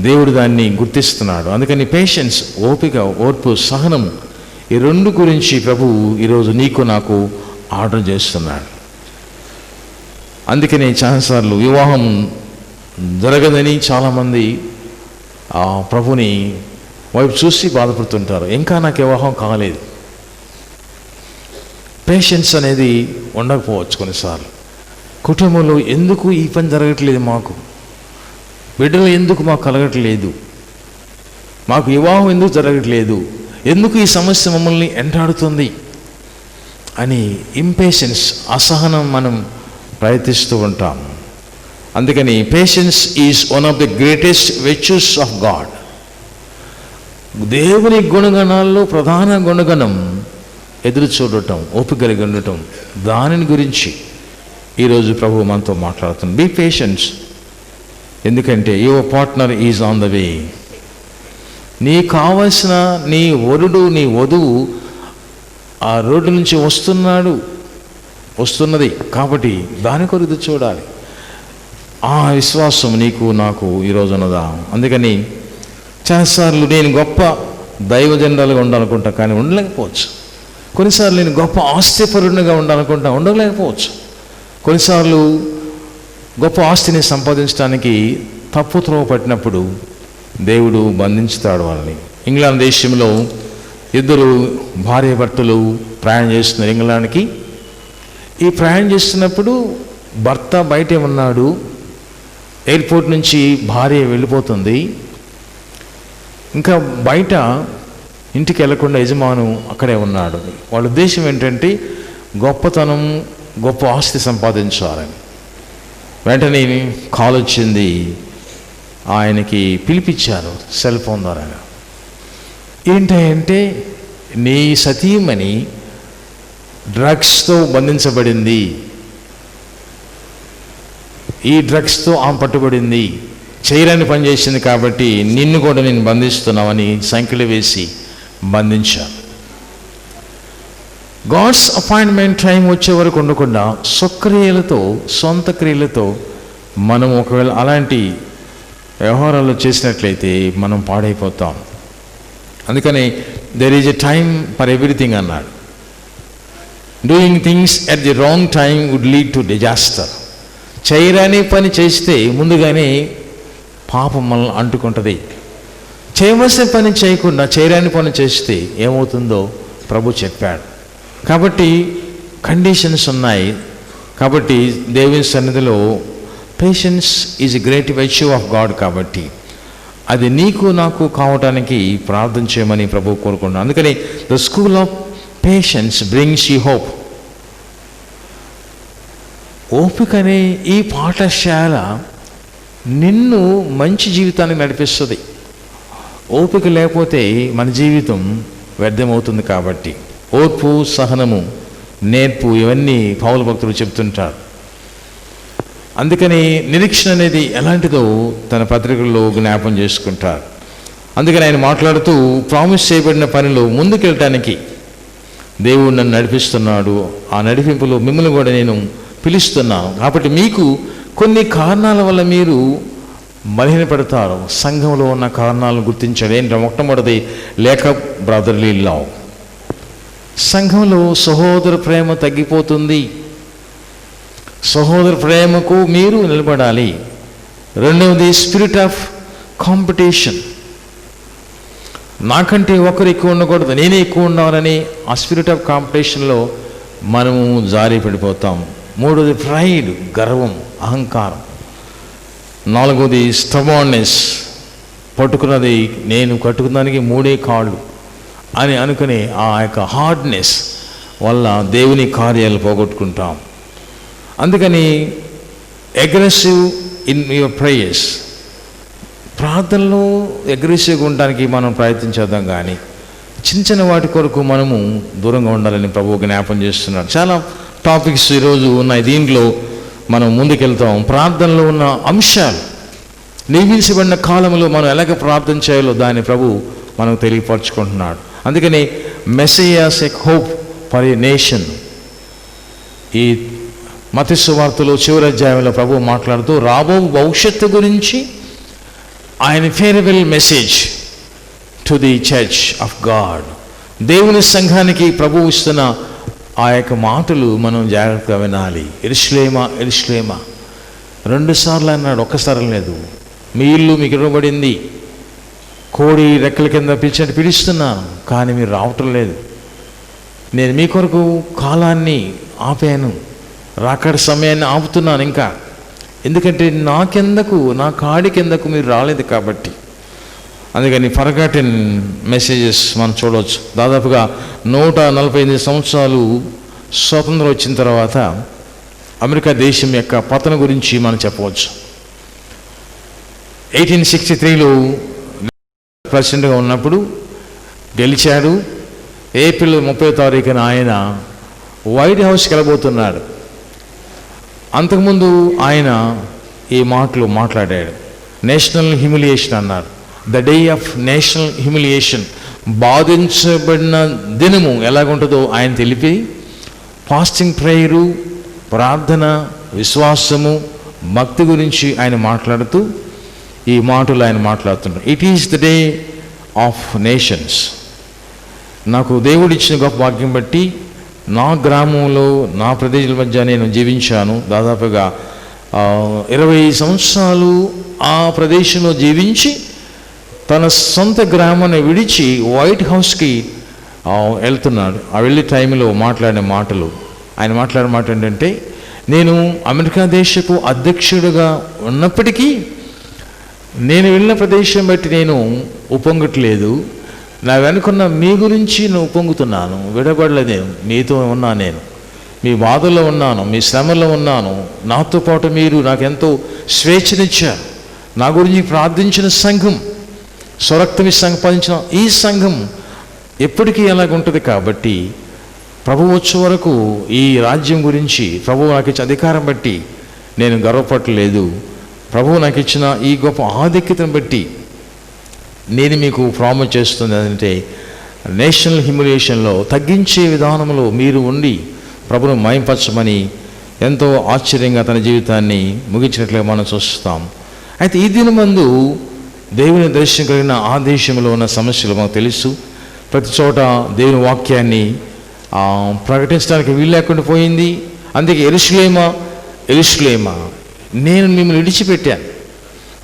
దేవుడు దాన్ని గుర్తిస్తున్నాడు. అందుకని పేషెన్స్, ఓపిక, ఓర్పు, సహనము, ఈ 2 గురించి ప్రభు ఈరోజు నీకు నాకు ఆర్డర్ చేస్తున్నాడు. అందుకనే చాలాసార్లు వివాహం జరగదని చాలామంది ఆ ప్రభుని వైపు చూసి బాధపడుతుంటారు. ఇంకా నాకు వివాహం కాలేదు. పేషెన్స్ అనేది ఉండకపోవచ్చు కొన్నిసార్లు. కుటుంబంలో ఎందుకు ఈ పని జరగట్లేదు, మాకు బిడ్డలు ఎందుకు మాకు కలగట్లేదు, మాకు వివాహం ఎందుకు జరగట్లేదు, ఎందుకు ఈ సమస్య మమ్మల్ని ఎంటాడుతుంది అని ఇంపేషెన్స్, అసహనం మనం ప్రయత్నిస్తూ ఉంటాం. అందుకని patience is one of the greatest virtues of God. దేవుని గుణగణాల్లో ప్రధాన గుణగణం ఎదురు చూడటం, ఓపిక కలిగి ఉండటం. దానిని గురించి ఈరోజు ప్రభు మనతో మాట్లాడుతుంది. Be patience. ఎందుకంటే your partner is on the way. నీకు కావలసిన నీ వరుడు, నీ వధువు ఆ రోడ్డు నుంచి వస్తున్నది కాబట్టి దాని కొరకు చూడాలి. ఆ విశ్వాసం నీకు నాకు ఈరోజు ఉన్నదా? అందుకని చాలాసార్లు నేను గొప్ప దైవజనులుగా ఉండాలనుకుంటా, కానీ ఉండలేకపోవచ్చు. కొన్నిసార్లు నేను గొప్ప ఆస్తిపరుడిగా ఉండాలనుకుంటా, ఉండలేకపోవచ్చు. కొన్నిసార్లు గొప్ప ఆస్తిని సంపాదించడానికి తప్పు త్రోవ పట్టినప్పుడు దేవుడు బంధించుతాడు వాళ్ళని. ఇంగ్లాండ్ దేశంలో 2 భార్యాభర్తలు ప్రయాణం చేస్తున్నారు ఇంగ్లాండ్కి. ఈ ప్రయాణం చేస్తున్నప్పుడు భర్త బయటే ఉన్నాడు. ఎయిర్పోర్ట్ నుంచి భార్య వెళ్ళిపోతుంది. ఇంకా బయట ఇంటికి వెళ్లకుండా యజమాను అక్కడే ఉన్నాడు. వాళ్ళ ఉద్దేశం ఏంటంటే గొప్పతనం, గొప్ప ఆస్తి సంపాదించాలని. వెంటనే కాల్ వచ్చింది, ఆయనకి పిలిపించారు సెల్ ఫోన్ ద్వారా. ఏంటంటే నీ సతీమణి డ్రగ్స్తో బంధించబడింది, ఈ డ్రగ్స్తో ఆమె పట్టుబడింది, చేయరాని పని చేసింది, కాబట్టి నిన్ను కూడా నేను బంధిస్తున్నామని సంఖ్యలు వేసి బంధించాను. గాడ్స్ అపాయింట్మెంట్ టైం వచ్చే వరకు ఉండకుండా స్వక్రియలతో, సొంత క్రియలతో మనం ఒకవేళ అలాంటి వ్యవహారాలు చేసినట్లయితే మనం పాడైపోతాం. అందుకని there is a time for everything అన్నాడు. Doing things at the wrong time would lead to disaster. చేయరాని పని చేస్తే ముందుగానే పాపం మనల్ని అంటుకుంటుంది. చేయవలసిన పని చేయకుండా చేయరాని పని చేస్తే ఏమవుతుందో ప్రభు చెప్పాడు. కాబట్టి కండిషన్స్ ఉన్నాయి. కాబట్టి దేవుని సన్నిధిలో patience is a great virtue of God. కాబట్టి అది నీకు నాకు కావటానికి ప్రార్థన చేయమని ప్రభు కోరుకుంటున్నాను. అందుకని the school of patience brings you hope. ఓపిక అనే ఈ పాఠశాల నిన్ను మంచి జీవితానికి నడిపిస్తుంది. ఓపిక లేకపోతే మన జీవితం వ్యర్థమవుతుంది. కాబట్టి ఓర్పు, సహనము, నేర్పు ఇవన్నీ పౌలు భక్తులు చెప్తుంటారు. అందుకని నిరీక్షణ అనేది ఎలాంటిదో తన పత్రికల్లో జ్ఞాపం చేసుకుంటారు. అందుకని ఆయన మాట్లాడుతూ ప్రామిస్ చేయబడిన పనిలో ముందుకెళ్ళటానికి దేవుడు నన్ను నడిపిస్తున్నాడు. ఆ నడిపింపులో మిమ్మల్ని కూడా నేను పిలుస్తున్నాను. కాబట్టి మీకు కొన్ని కారణాల వల్ల మీరు బలహీనపడతారు. సంఘంలో ఉన్న కారణాలను గుర్తించాడు. ఏంటంటే మొట్టమొదటిది లేక బ్రదర్లీ లవ్. సంఘంలో సహోదర ప్రేమ తగ్గిపోతుంది. సహోదర ప్రేమకు మీరు నిలబడాలి. రెండవది స్పిరిట్ ఆఫ్ కాంపిటీషన్. నాకంటే ఒకరు ఎక్కువ ఉండకూడదు, నేనే ఎక్కువ ఉండాలని ఆ స్పిరిట్ ఆఫ్ కాంపిటీషన్లో మనము జారి పడిపోతాం. మూడవది ప్రైడ్, గర్వం, అహంకారం. నాలుగవది స్టబార్నెస్, పట్టుకున్నది నేను కట్టుకున్నానికి 3 కాళ్ళు అని అనుకునే ఆ యొక్క హార్డ్నెస్ వల్ల దేవుని కార్యాలు పోగొట్టుకుంటాం. అందుకని అగ్రెసివ్ ఇన్ యువర్ ప్రేయర్స్. ప్రార్థనలో అగ్రెసివ్గా ఉండడానికి మనం ప్రయత్నించేద్దాం, కానీ చిన్న చిన్న వాటి కొరకు మనము దూరంగా ఉండాలని ప్రభువు జ్ఞాపం చేస్తున్నాడు. చాలా టాపిక్స్ ఈరోజు ఉన్నాయి. దీంట్లో మనం ముందుకెళ్తాం. ప్రార్థనలో ఉన్న అంశాలు, నియమించబడిన కాలంలో మనం ఎలాగ ప్రార్థన చేయాలో దాన్ని ప్రభు మనకు తెలియపరచుకుంటున్నాడు. అందుకని Messias a hope for a nation. ఈ మత్తయి సువార్తలో చివరి అధ్యాయంలో ప్రభు మాట్లాడుతూ రాబో భవిష్యత్తు గురించి ఆయన farewell message to the church of God. దేవుని సంఘానికి ప్రభు ఇస్తున్న ఆ యొక్క మాటలు మనం జాగ్రత్తగా వినాలి. యెరూషలేమా యెరూషలేమా 2 సార్లు అన్నాడు, ఒక్కసారి లేదు. మీ ఇల్లు మీకు ఇవ్వబడింది, కోడి రెక్కల కింద పిలిచినట్టు పిలుస్తున్నాను, కానీ మీరు రావటం లేదు. నేను మీ కొరకు కాలాన్ని ఆపాను, రాకడ సమయాన్ని ఆపుతున్నాను ఇంకా. ఎందుకంటే నాకెందుకు, నా కాడి కిందకు మీరు రాలేదు కాబట్టి. అందుకని ఫర్గాటెన్ మెసేజెస్ మనం చూడవచ్చు. దాదాపుగా 148 సంవత్సరాలు స్వాతంత్రం వచ్చిన తర్వాత అమెరికా దేశం యొక్క పతనం గురించి మనం చెప్పవచ్చు. 1863లో ప్రెసిడెంట్గా ఉన్నప్పుడు గెలిచాడు. ఏప్రిల్ 30వ తారీఖున ఆయన వైట్ హౌస్కి వెళ్ళబోతున్నాడు. అంతకుముందు ఆయన ఈ మాటలు మాట్లాడాడు. నేషనల్ హ్యూమిలియేషన్ అన్నాడు. The day of national humiliation, బాధించబడిన దినము ఎలాగుంటుందో ఆయన తెలిపి ఫాస్టింగ్ ప్రేయరు, ప్రార్థన, విశ్వాసము, భక్తి గురించి ఆయన మాట్లాడుతూ ఈ మాటలు ఆయన మాట్లాడుతున్నాడు. It is the day of nations. నాకు దేవుడిచ్చిన గొప్ప భాగ్యం బట్టి నా గ్రామంలో నా ప్రదేశాల మధ్య నేను జీవించాను. దాదాపుగా 20 సంవత్సరాలు ఆ ప్రదేశంలో జీవించి తన సొంత గ్రామాన్ని విడిచి వైట్ హౌస్కి వెళ్తున్నాడు. ఆ వెళ్ళే టైంలో మాట్లాడిన మాటలు, ఆయన మాట్లాడిన మాట ఏంటంటే, నేను అమెరికా దేశపు అధ్యక్షుడిగా ఉన్నప్పటికీ నేను వెళ్ళిన ప్రదేశం బట్టి నేను ఉప్పొంగట్లేదు. నా వెనుకున్న మీ గురించి నేను ఉప్పొంగుతున్నాను, విడబడలేదు. నేను మీతో ఉన్నాను, నేను మీ బాధల్లో ఉన్నాను, మీ శ్రమలో ఉన్నాను. నాతో పాటు మీరు నాకెంతో స్వేచ్ఛనిచ్చారు. నా గురించి ప్రార్థించిన సంఘం, స్వరక్తమి సంపాదించిన ఈ సంఘం ఎప్పటికీ అలాగుంటుంది. కాబట్టి ప్రభువు వచ్చే వరకు ఈ రాజ్యం గురించి ప్రభువు నాకు ఇచ్చిన అధికారం బట్టి నేను గర్వపడలేదు. ప్రభువు నాకు ఇచ్చిన ఈ గొప్ప ఆధిక్యతను బట్టి నేను మీకు ప్రామిస్ చేస్తుంది అంటే, నేషనల్ హ్యూమిలియేషన్లో తగ్గించే విధానంలో మీరు ఉండి ప్రభువును మహింపరచమని ఎంతో ఆశ్చర్యంగా తన జీవితాన్ని ముగించినట్లుగా మనం చూస్తాం. అయితే ఈ దినమందు దేవుని దర్శనం కలిగిన ఆ దేశంలో ఉన్న సమస్యలు మనకు తెలుసు. ప్రతి చోట దేవుని వాక్యాన్ని ప్రకటించడానికి వీలు లేకుండా పోయింది. అందుకే యెరూషలేమా యెరూషలేమా, నేను మిమ్మల్ని విడిచిపెట్టాను,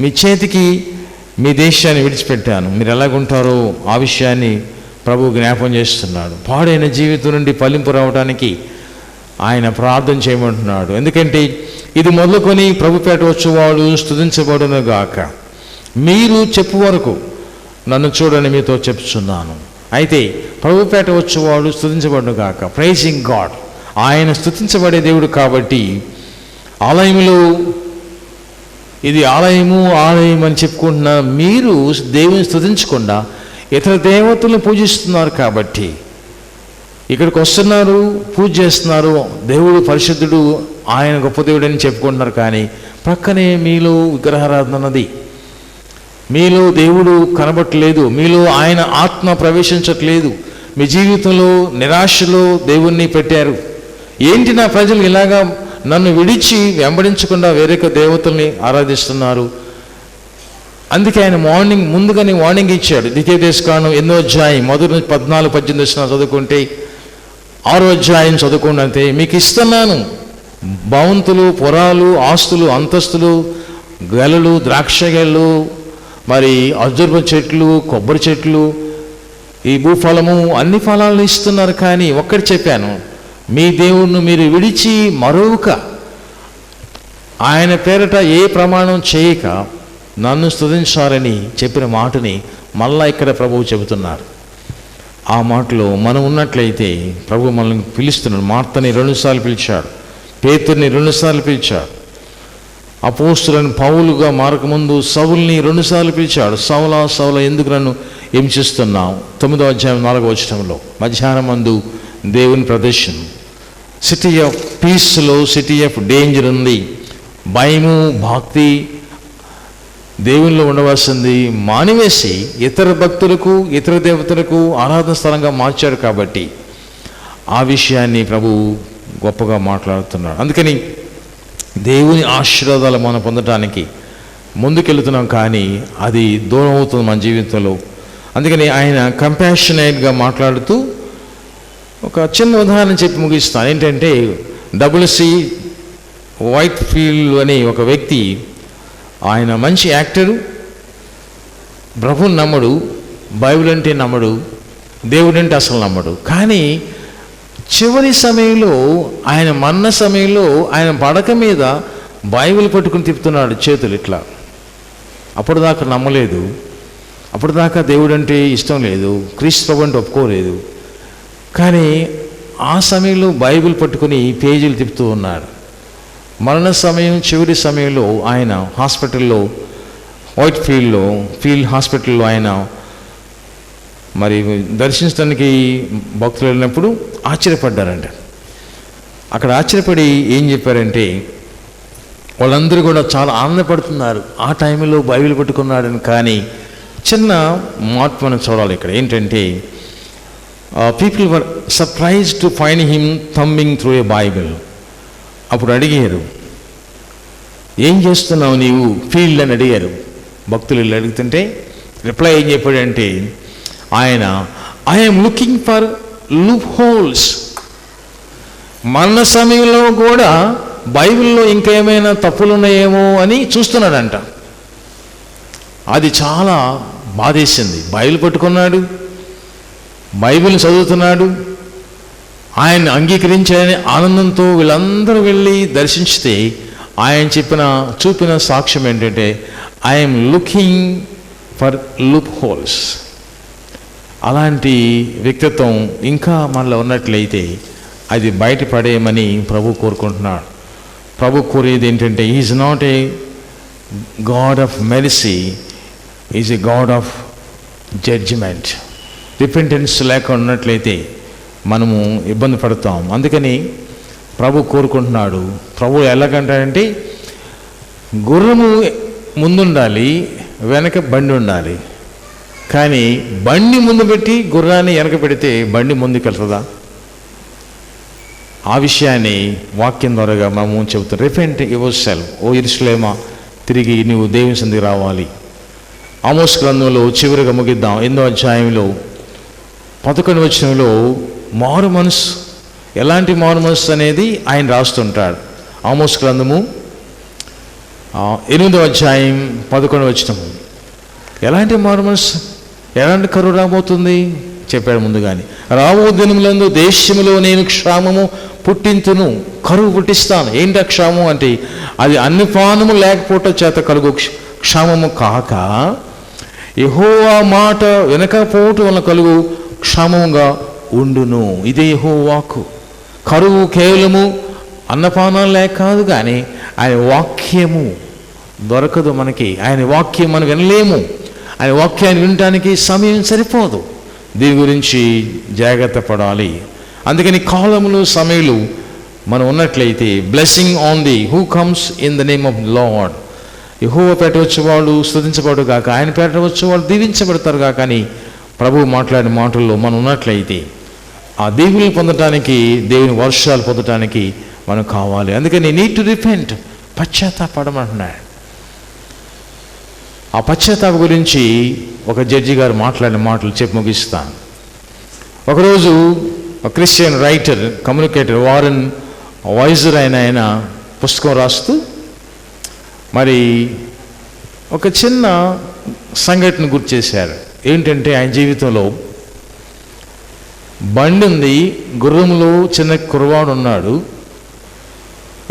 మీ చేతికి మీ దేశాన్ని విడిచిపెట్టాను, మీరు ఎలాగుంటారో ఆ విషయాన్ని ప్రభు జ్ఞాపం చేస్తున్నాడు. పాడైన జీవితం నుండి ఫలింపు రావడానికి ఆయన ప్రార్థన చేయమంటున్నాడు. ఎందుకంటే ఇది మొదలుకొని ప్రభుపేట వచ్చేవాడు స్తుతించబడును గాక. మీరు చెప్పు వరకు నన్ను చూడని మీతో చెప్తున్నాను. అయితే ప్రభుపేట వచ్చేవాడు స్తుతించబడును గాక. Pricing God. ఆయన స్తుతించబడే దేవుడు కాబట్టి ఆలయంలో ఇది ఆలయం అని చెప్పుకుంటున్నా మీరు దేవుని స్తుతించకుండా ఇతర దేవతలను పూజిస్తున్నారు. కాబట్టి ఇక్కడికి వస్తున్నారు, పూజ చేస్తున్నారు, దేవుడు పరిశుద్ధుడు, ఆయన గొప్ప దేవుడు అని చెప్పుకుంటున్నారు. కానీ ప్రక్కనే మీలో విగ్రహారాధన ఉన్నది, మీలో దేవుడు కనబట్టలేదు, మీలో ఆయన ఆత్మ ప్రవేశించట్లేదు. మీ జీవితంలో నిరాశలో దేవుణ్ణి పెట్టారు. ఏంటి నా ప్రజలు ఇలాగా నన్ను విడిచి వెంబడించకుండా వేరొక దేవతల్ని ఆరాధిస్తున్నారు? అందుకే ఆయన ముందుగానే వార్నింగ్ ఇచ్చాడు. ద్వితీయోపదేశకాండం 8వ అధ్యాయం మొదటి 14-18 చదువుకుంటే, 6వ అధ్యాయం చదువుకుంటే, మీకు ఇస్తున్నాను భవంతులు, పురాలు, ఆస్తులు, అంతస్తులు, గెలలు, ద్రాక్ష గెలలు, మరి అర్జున చెట్లు, కొబ్బరి చెట్లు, ఈ భూఫలము, అన్ని ఫలాలను ఇస్తున్నారు. కానీ ఒక్కటి చెప్పాను, మీ దేవుణ్ణి మీరు విడిచి మరొక ఆయన పేరట ఏ ప్రమాణం చేయక నన్ను స్తుతించాలని చెప్పిన మాటని మళ్ళా ఇక్కడ ప్రభువు చెబుతున్నారు. ఆ మాటలో మనం ఉన్నట్లయితే ప్రభు మనల్ని పిలుస్తున్నాడు. మార్తని 2 సార్లు పిలిచాడు, పేతుర్ని 2 సార్లు పిలిచాడు, అపోస్తులను పౌలుగా మారకముందు సౌలుని 2 సార్లు పిలిచాడు. సౌల ఎందుకు నన్ను హింసిస్తున్నావు? 9వ అధ్యాయం 4వ వచనంలో మధ్యాహ్నం మందు దేవుని ప్రదర్శన. సిటీ ఆఫ్ పీస్లో సిటీ ఆఫ్ డేంజర్ ఉంది. భయము, భక్తి దేవునిలో ఉండవలసింది మానివేసి ఇతర భక్తులకు, ఇతర దేవతలకు ఆరాధన స్థలంగా మార్చాడు. కాబట్టి ఆ విషయాన్ని ప్రభు గొప్పగా మాట్లాడుతున్నాడు. అందుకని దేవుని ఆశీర్వాదాలు మనం పొందడానికి ముందుకెళ్తున్నాం, కానీ అది దూరం అవుతుంది మన జీవితంలో. అందుకని ఆయన కంపాషనేట్గా మాట్లాడుతూ ఒక చిన్న ఉదాహరణ చెప్పి ముగిస్తాను. ఏంటంటే WC వైట్ ఫీల్డ్ అనే ఒక వ్యక్తి, ఆయన మంచి యాక్టరు, ప్రభుని నమ్మడు, బైబిల్ అంటే నమ్మడు, దేవుడు అంటే అసలు నమ్మడు. కానీ చివరి సమయంలో, ఆయన మరణ సమయంలో ఆయన పడక మీద బైబిల్ పట్టుకుని తిప్పుతున్నాడు చేతులు ఇట్లా. అప్పటిదాకా నమ్మలేదు, అప్పటిదాకా దేవుడు అంటే ఇష్టం లేదు, క్రీస్తు ప్రభు అంటే ఒప్పుకోలేదు. కానీ ఆ సమయంలో బైబిల్ పట్టుకుని పేజీలు తిప్పుతూ ఉన్నాడు. మరణ సమయం చివరి సమయంలో ఆయన హాస్పిటల్లో, వైట్ ఫీల్డ్ హాస్పిటల్లో ఆయన మరి దర్శించడానికి భక్తులు వెళ్ళినప్పుడు ఆశ్చర్యపడ్డారంట. అక్కడ ఆశ్చర్యపడి ఏం చెప్పారంటే, వాళ్ళందరూ కూడా చాలా ఆనందపడుతున్నారు ఆ టైంలో బైబిల్ పట్టుకున్నాడని. కానీ చిన్న మార్పు మనం చూడాలి ఇక్కడ. ఏంటంటే people were surprised to find him థంబింగ్ through a Bible. అప్పుడు అడిగారు, ఏం చేస్తున్నావు నీవు ఫీల్డ్ అని అడిగారు. భక్తులు అడుగుతుంటే రిప్లై ఏం చెప్పాడంటే ఆయన, I'm looking for loop holes. మరణ సమయంలో కూడా బైబిల్లో ఇంకా ఏమైనా తప్పులు ఉన్నాయేమో అని చూస్తున్నాడంట. అది చాలా బాధేసింది. బైబిల్ పట్టుకున్నాడు, బైబిల్ చదువుతున్నాడు, ఆయన అంగీకరించాలని ఆనందంతో వీళ్ళందరూ వెళ్ళి దర్శించితే ఆయన చూపిన సాక్ష్యం ఏంటంటే, I'm looking for loop holes. అలాంటి వ్యక్తిత్వం ఇంకా మనలో ఉన్నట్లయితే అది బయటపడేయమని ప్రభు కోరుకుంటున్నాడు. ప్రభు కోరేది ఏంటంటే, is not a God of mercy, is a God of judgement. Repentance లేకుండా ఉన్నట్లయితే మనము ఇబ్బంది పడతాం. అందుకని ప్రభు కోరుకుంటున్నాడు. ప్రభు ఎలాగంటాడంటే, గుర్రము ముందుండాలి, వెనక బండి ఉండాలి. కానీ బండి ముందు పెట్టి గుర్రాన్ని వెనక పెడితే బండి ముందుకెళ్తుందా? ఆ విషయాన్ని వాక్యం ద్వారాగా మనము చెబుతాం. రిపెంట్ యువర్సెల్ఫ్ ఓ యెరూషలేమా, తిరిగి నువ్వు దేవుని సన్నిధికి రావాలి. ఆమోస్ గ్రంథంలో చివరిగా ముగిద్దాం. 8వ అధ్యాయంలో 11వ వచనంలో మారు మనసు. ఎలాంటి మారు మనసు అనేది ఆయన రాస్తుంటాడు. ఆమోస్ గ్రంథము 8వ అధ్యాయం 11వ వచనము. ఎలాంటి మారు మనసు, ఎలాంటి కరువు రాబోతుంది చెప్పాడు ముందుగానే. రాబో దినములందు దేశములో నేను క్షామము పుట్టింతును, కరువు పుట్టిస్తాను. ఏంటి ఆ క్షామం అంటే, అది అన్ని పానము లేకపోవటం చేత కలుగు క్షామము కాక, యెహోవా మాట వినకపోవటం వలన కలుగు క్షామముగా ఉండును. ఇదే యెహోవా వాక్కు. కరువు కేవలము అన్నపానాలు లేక కాదు, కానీ ఆయన వాక్యము దొరకదు మనకి. ఆయన వాక్యం మనం వినలేము. ఆయన వాక్యాన్ని వినటానికి సమయం సరిపోదు. దీని గురించి జాగ్రత్త పడాలి. అందుకని కాలములు సమయలు మనం ఉన్నట్లయితే, blessing on the who comes in the name of Lord. యెహోవా పేట వచ్చేవాళ్ళు స్తుతించబడు గాక, ఆయన పేట వచ్చేవాళ్ళు దీవించబడతారు గాక అని ప్రభువు మాట్లాడిన మాటల్లో మనం ఉన్నట్లయితే, ఆ దీవులు పొందటానికి, దేవుని వర్షాలు పొందటానికి మనం కావాలి. అందుకని నీడ్ టు రిపెంట్, పశ్చాత్తాపడమంటున్నాడు. ఆ పశ్చాత్తాప గురించి ఒక జడ్జి గారు మాట్లాడిన మాటలు చెప్పి ముగిస్తాను. ఒకరోజు ఒక Christian writer, communicator Warren Weiser ఆయన పుస్తకం రాస్తూ మరి ఒక చిన్న సంఘటన గుర్తు చేశారు. ఏంటంటే, ఆయన జీవితంలో బండి ఉంది, గుర్రంలో చిన్న కుర్రవాడు ఉన్నాడు,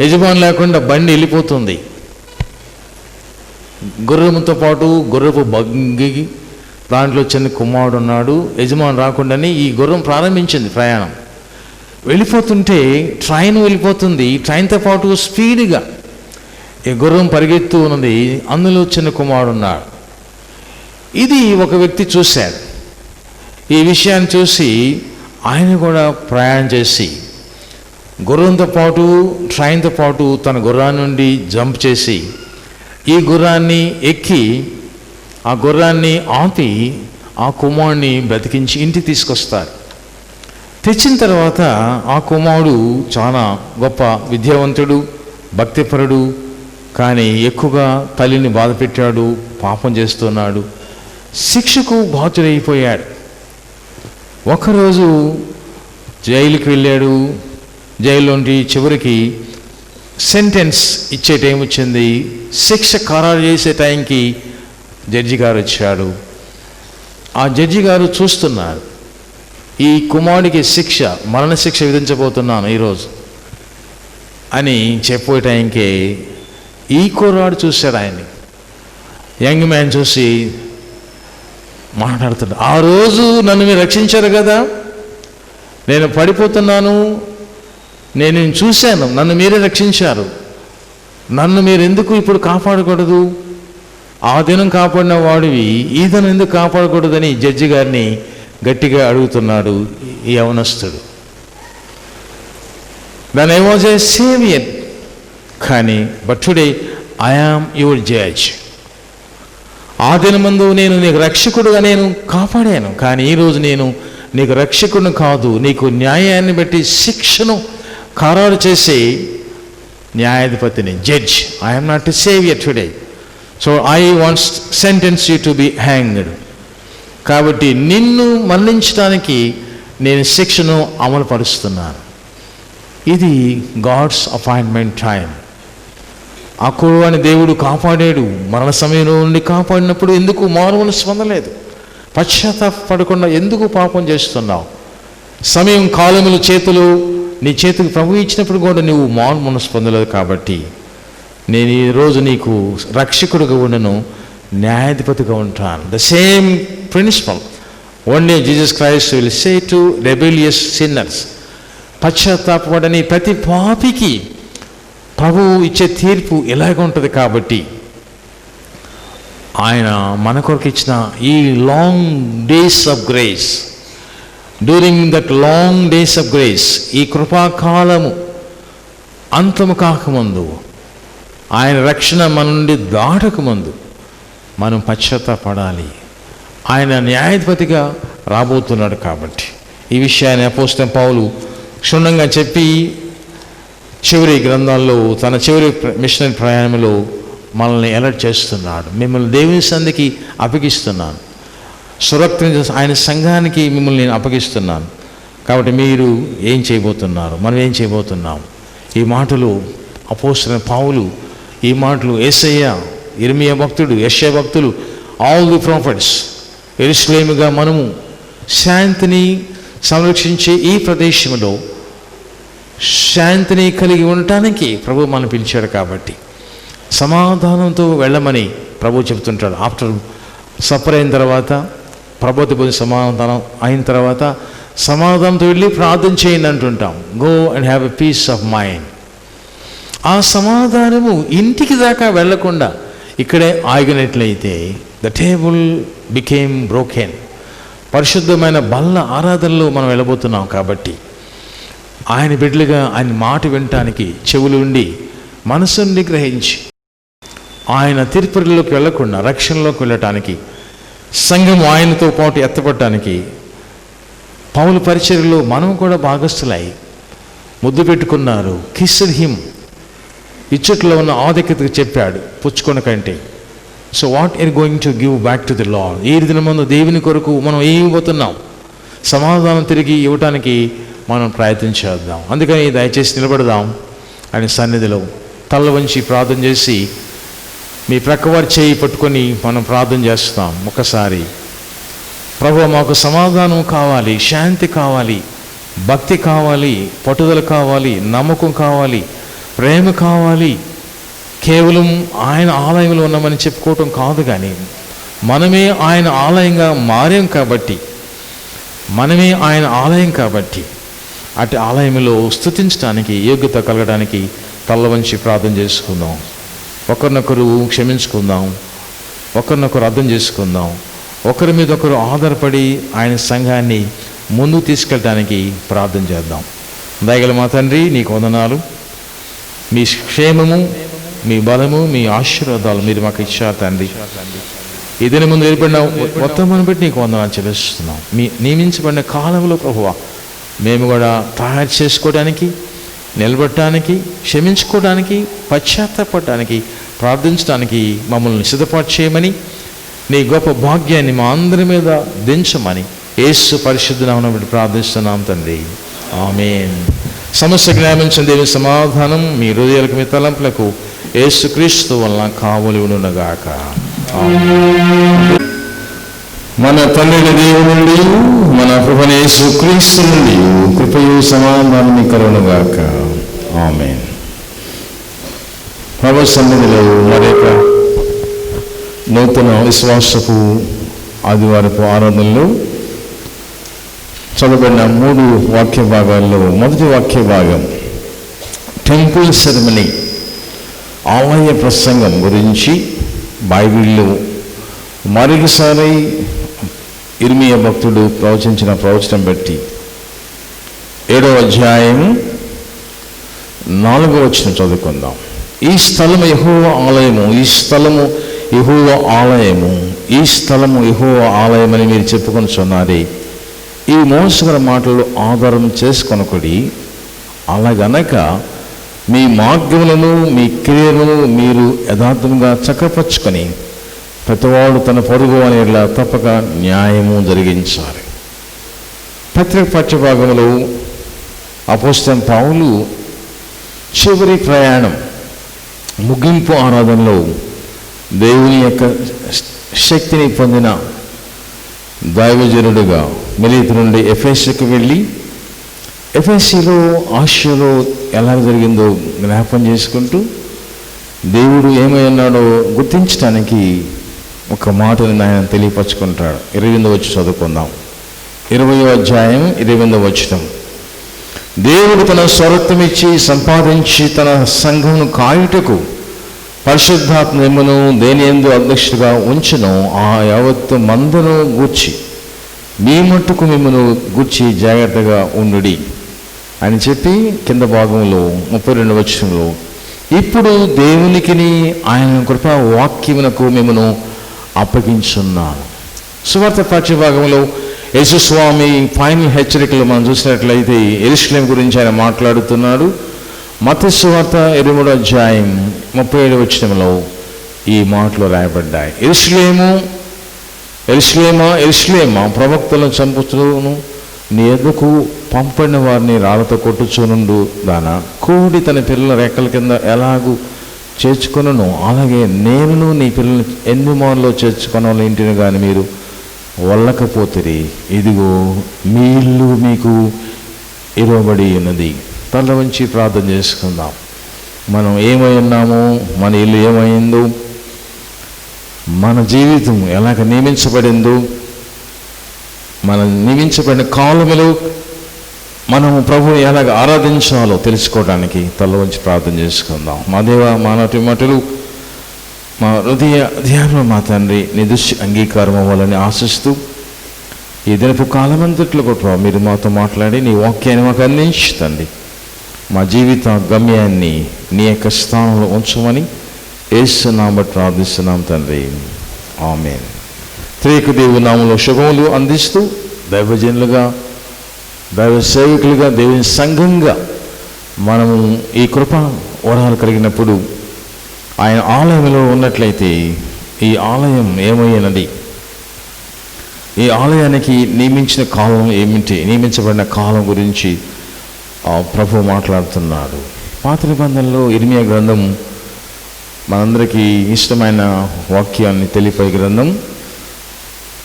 యజమాని లేకుండా బండి వెళ్ళిపోతుంది. గుర్రంతో పాటు గుర్రపు బగ్గి, దాంట్లో చిన్న కుమారుడు ఉన్నాడు. యజమాని రాకుండానే ఈ గుర్రం ప్రారంభించింది ప్రయాణం. వెళ్ళిపోతుంటే ట్రైన్ వెళ్ళిపోతుంది, ట్రైన్తో పాటు స్పీడ్గా ఈ గుర్రం పరిగెత్తు ఉన్నది. అందులో చిన్న కుమారుడు ఉన్నాడు. ఇది ఒక వ్యక్తి చూశాడు. ఈ విషయాన్ని చూసి ఆయన కూడా ప్రయాణం చేసి గుర్రంతో పాటు ట్రైన్తో పాటు తన గుర్రాన్ని నుండి జంప్ చేసి ఈ గుర్రాన్ని ఎక్కి ఆ గుర్రాన్ని ఆపి ఆ కుమారుడిని బ్రతికించి ఇంటికి తీసుకొస్తారు. తెచ్చిన తర్వాత ఆ కుమారుడు చాలా గొప్ప విద్యావంతుడు, భక్తిపరుడు, కానీ ఎక్కువగా తల్లిని బాధ పెట్టాడు, పాపం చేస్తున్నాడు, శిక్షకు బాధ్యుడైపోయాడు. ఒకరోజు జైలుకి వెళ్ళాడు. జైల్లోంటి చివరికి సెంటెన్స్ ఇచ్చే టైం వచ్చింది. శిక్ష ఖరారు చేసే టైంకి జడ్జి గారు వచ్చాడు. ఆ జడ్జి గారు చూస్తున్నారు, ఈ కుమారుడికి శిక్ష, మరణశిక్ష విధించబోతున్నాను ఈరోజు అని చెప్పే టైంకి ఈ కుర్రాడు చూశాడు ఆయన్ని. యంగ్ మ్యాన్ చూసి మాట్లాడుతాడు, ఆ రోజు నన్ను మీరు రక్షించారు కదా, నేను పడిపోతున్నాను, నేను చూశాను, నన్ను మీరే రక్షించారు, నన్ను మీరు ఎందుకు ఇప్పుడు కాపాడకూడదు? ఆ దినం కాపాడిన వాడివి ఈ దినం ఎందుకు కాపాడకూడదని జడ్జి గారిని గట్టిగా అడుగుతున్నాడు ఈ యవనస్తుడు. Then I was a saviour, కానీ but today I am your judge. ఆ దినమందు నేను నీకు రక్షకుడుగా నేను కాపాడాను, కానీ ఈరోజు నేను నీకు రక్షకుడిని కాదు, నీకు న్యాయాన్ని బట్టి శిక్షను ఖరారు చేసే న్యాయాధిపతిని, judge. I am not a saviour today, so I want sentence you to be hanged. కాబట్టి నిన్ను మరణించడానికి నేను శిక్షను అమలు పరుస్తున్నాను. ఇది గాడ్స్ అపాయింట్మెంట్ టైం. ఆ కుర్రవాణ్ణి దేవుడు కాపాడాడు. మరణ సమయంలో నుండి కాపాడినప్పుడు ఎందుకు మారుమనసు పొందలేదు? పశ్చాత్తాపడకుండా ఎందుకు పాపం చేస్తున్నావు? సమయం, కాలములు చేతులు నీ చేతికి ప్రభు ఇచ్చినప్పుడు కూడా నువ్వు మారుమనసు పొందలేదు. కాబట్టి నేను ఈరోజు నీకు రక్షకుడిగా ఉండను, న్యాయాధిపతిగా ఉంటాను. The same principle one day Jesus Christ will say to rebellious sinners, పశ్చాత్తాపడని ప్రతి పాపికి ప్రభువు ఇచ్చే తీర్పు ఎలాగ ఉంటుంది. కాబట్టి ఆయన మన కొరకు ఇచ్చిన ఈ long days of grace, during that long days of grace, ఈ కృపాకాలము అంతము కాకముందు, ఆయన రక్షణ మన నుండి దాటకముందు మనం పశ్చాత్తాపడాలి. ఆయన న్యాయాధిపతిగా రాబోతున్నాడు. కాబట్టి ఈ విషయాన్ని అపోస్తలుడైన పౌలు క్షుణ్ణంగా చెప్పి చివరి గ్రంథాల్లో తన చివరి మిషనరీ ప్రయాణంలో మనల్ని అలర్ట్ చేస్తున్నాడు. మిమ్మల్ని దేవుని సంధికి అప్పగిస్తున్నాను, సురక్షిత ఆయన సంఘానికి మిమ్మల్ని నేను అప్పగిస్తున్నాను. కాబట్టి మీరు ఏం చేయబోతున్నారు, మనం ఏం చేయబోతున్నాం? ఈ మాటలు అపోస్తలుడైన పౌలు, ఈ మాటలు యేసయ్య, ఇర్మియా భక్తుడు, యెషయా భక్తులు, ఆల్ ది ప్రాఫిట్స్, యెరూషలేముగా మనము శాంతిని సంరక్షించే ఈ ప్రదేశంలో శాంతిని కలిగి ఉండటానికి ప్రభు మనం పిలిచాడు. కాబట్టి సమాధానంతో వెళ్ళమని ప్రభు చెబుతుంటాడు. ఆఫ్టర్ సఫర్ అయిన తర్వాత, ప్రభుత్వ పొంది సమాధానం అయిన తర్వాత సమాధానంతో వెళ్ళి ప్రార్థన చేయండి అంటుంటాం. Go and have a peace of mind. ఆ సమాధానము ఇంటికి దాకా వెళ్లకుండా ఇక్కడే ఆగినట్లయితే ద టేబుల్ బికేమ్ బ్రోకెన్. పరిశుద్ధమైన బల్ల ఆరాధనలో మనం వెళ్ళబోతున్నాం. కాబట్టి ఆయన బిడ్డలుగా ఆయన మాట వినటానికి చెవులు ఉండి మనసును నిగ్రహించి ఆయన తీర్పులోకి వెళ్లకుండా రక్షణలోకి వెళ్ళటానికి, సంఘం ఆయనతో పాటు ఎత్తపడటానికి పౌలు పరిచర్యలో మనం కూడా భాగస్థులై ముద్దు పెట్టుకున్నారు. కిస్డ్ హిమ్, ఇచ్చట్లో ఉన్న ఆధిక్యతకు చెప్పాడు, పుచ్చుకొన కంటే. So what are going to give back to the lord? ఈ దిన ముందు దేవుని కొరకు మనం ఇవ్వబోతున్నాం. సమాధానం తిరిగి ఇవ్వటానికి మనం ప్రయత్నం చేద్దాం. అందుకని దయచేసి నిలబడదాం. ఆయన సన్నిధిలో తల్ల వంచి ప్రార్థన చేసి మీ ప్రక్కవారి చేయి పట్టుకొని మనం ప్రార్థన చేస్తాం. ఒకసారి ప్రభువా, మాకు సమాధానం కావాలి, శాంతి కావాలి, భక్తి కావాలి, పట్టుదల కావాలి, నమ్మకం కావాలి, ప్రేమ కావాలి. కేవలం ఆయన ఆలయంలో ఉన్నామని చెప్పుకోవటం కాదు, కానీ మనమే ఆయన ఆలయంగా మారాం కాబట్టి, మనమే ఆయన ఆలయం కాబట్టి అటు ఆలయంలో స్తుతించడానికి యోగ్యత కలగడానికి తల్ల వంచి ప్రార్థన చేసుకుందాం. ఒకరినొకరు క్షమించుకుందాం, ఒకరినొకరు అర్థం చేసుకుందాం, ఒకరి మీద ఒకరు ఆధారపడి ఆయన సంఘాన్ని ముందుకు తీసుకెళ్ళడానికి ప్రార్థన చేద్దాం. దయగల మా తండ్రి, నీకు వందనాలు. మీ క్షేమము, మీ బలము, మీ ఆశీర్వాదాలు మీరు మాకు ఇచ్చారు తండ్రి. ఇదిని ముందు ఏర్పడిన మొత్తం బట్టి నీకు వందనాలు చెల్లిస్తున్నాం. మీ నియమించబడిన కాలంలో ప్రభువా మేము కూడా తయారు చేసుకోవడానికి, నిలబడటానికి, క్షమించుకోవడానికి, పశ్చాత్తాపడటానికి, ప్రార్థించడానికి మమ్మల్ని సిద్ధపాటు చేయమని, నీ గొప్ప భాగ్యాన్ని మా అందరి మీద దించమని యేసు పరిశుద్ధ నామమున బట్టి ప్రార్థిస్తున్నాం తండ్రి. ఆమేన్. సమస్య జ్ఞాపించిన దేవుని సమాధానం మీ హృదయాలకు, మీ తలంపులకు యేసుక్రీస్తు వలన కావలి ఉండునుగాక. మన తండ్రి దేవుని నుండి, మన ప్రభువైన యేసుక్రీస్తు నుండి కృపయు సమాధానం కలుగునుగాక. ఆమేన్. ప్రభు సన్నిధిలో మరొక నూతన విశ్వాసపు ఆదివారపు ఆరాధనలో చదవబడిన 3 వాక్య భాగాల్లో మొదటి వాక్య భాగం టెంపుల్ సెరమనీ, ఆలయ ప్రసంగం గురించి బైబిల్లో మరొకసారి ఇర్మియా భక్తుడు ప్రవచించిన ప్రవచనం బట్టి 7వ అధ్యాయం 4వ వచనం చదువుకుందాం. ఈ స్థలము యెహోవా ఆలయము, ఈ స్థలము యెహోవా ఆలయము, ఈ స్థలము యెహోవా ఆలయమని మీరు చెప్పుకొనుచున్నారే. ఈ మోసగల మాటలు ఆధారం చేసుకొనకుడి. అలాగనక మీ మార్గములను, మీ క్రియలను మీరు యథార్థంగా చక్కపరుచుకొని ప్రతివాడు తన పొరుగు అని ఇలా తప్పక న్యాయము జరిగించాలి. పత్రిక పాఠ్యభాగంలో అపోస్తలుడైన పౌలు చివరి ప్రయాణం, ముగింపు ఆరాధనలో దేవుని యొక్క శక్తిని పొందిన దైవజనుడుగా మిలీతు నుండి ఎఫెసుకు వెళ్ళి, ఎఫెసులో ఆసియాలో ఎలా జరిగిందో జ్ఞాపం చేసుకుంటూ దేవుడు ఏమై ఉన్నాడో గుర్తించడానికి ఒక మాటని ఆయన తెలియపరచుకుంటాడు. 28వ వచనం చదువుకుందాం. 20వ అధ్యాయం 28వ వచనం. దేవుడు తన స్వరత్వమిచ్చి సంపాదించి తన సంఘమును కాయుటకు పరిశుద్ధాత్మను దేని యందు అధ్యక్షుడిగా ఉంచును, ఆ యావత్తు మందను గూర్చి మీ మట్టుకు మిమ్మను గూర్చి జాగ్రత్తగా ఉండుడి అని చెప్పి కింద భాగంలో 32వ వచనంలో ఇప్పుడు దేవునికిని ఆయన కృపా వాక్యమునకు మిమ్మను అప్పగించున్నాను. సువార్త పాఠ్యభాగంలో యేసుస్వామి ఫైనల్ హెచ్చరికలు మనం చూసినట్లయితే యెరూషలేము గురించి ఆయన మాట్లాడుతున్నాడు. మత్తయి సువార్త 23వ అధ్యాయం 37వ వచనంలో ఈ మాటలు రాయబడ్డాయి. యెరూషలేము, యెరూషలేమా, యెరూషలేమా, ప్రవక్తలను చంపుతును, నీ ఎద్దుకు పంపడిన వారిని రాళ్ళతో కొట్టుచునుండు దానా, కోడి తన పిల్లల రెక్కల కింద ఎలాగూ చేర్చుకొనును, అలాగే నేనును నీ పిల్లల్ని ఎన్ని మార్లో చేర్చుకొనాలి ఇంటిని కానీ మీరు వల్లకపోతే ఇదిగో మీ ఇల్లు మీకు ఇవ్వబడి ఉన్నది. తల వంచి ప్రార్థన చేసుకుందాం. మనం ఏమై ఉన్నామో, మన ఇల్లు ఏమైందో, మన జీవితం ఎలాగ నియమించబడిందో, మన నియమించబడిన కాలములో మనము ప్రభువుని ఎలాగ ఆరాధించాలో తెలుసుకోవడానికి తల వంచి ప్రార్థన చేసుకుందాం. మా దేవ, మా నటి మాటలు మా హృదయ ధ్యానం మా తండ్రి నీ దృష్టి అంగీకారం అవ్వాలని ఆశిస్తూ ఈ దినపు కాలమంతట్లో కూడా మీరు మాతో మాట్లాడి నీ వాక్యాన్ని మాకు అందించుతండి. మా జీవిత గమ్యాన్ని నీ యొక్క స్థానంలో ఉంచమని యేసు నామమున ప్రార్థిస్తున్నాం తండ్రి, ఆమేన్. త్రియేక దేవుని నామములో శుభములు అందిస్తూ దైవజనులుగా, దైవ సేవకులుగా, దేవుని సంఘంగా మనము ఈ కృప వరాలు కలిగినప్పుడు ఆయన ఆలయంలో ఉన్నట్లయితే ఈ ఆలయం ఏమైనది, ఈ ఆలయానికి నియమించిన కాలం ఏమిటి, నియమించబడిన కాలం గురించి ప్రభు మాట్లాడుతున్నాడు. పాత నిబంధనలో ఇర్మియా గ్రంథం మనందరికీ ఇష్టమైన వాక్యాన్ని తెలిపే గ్రంథం.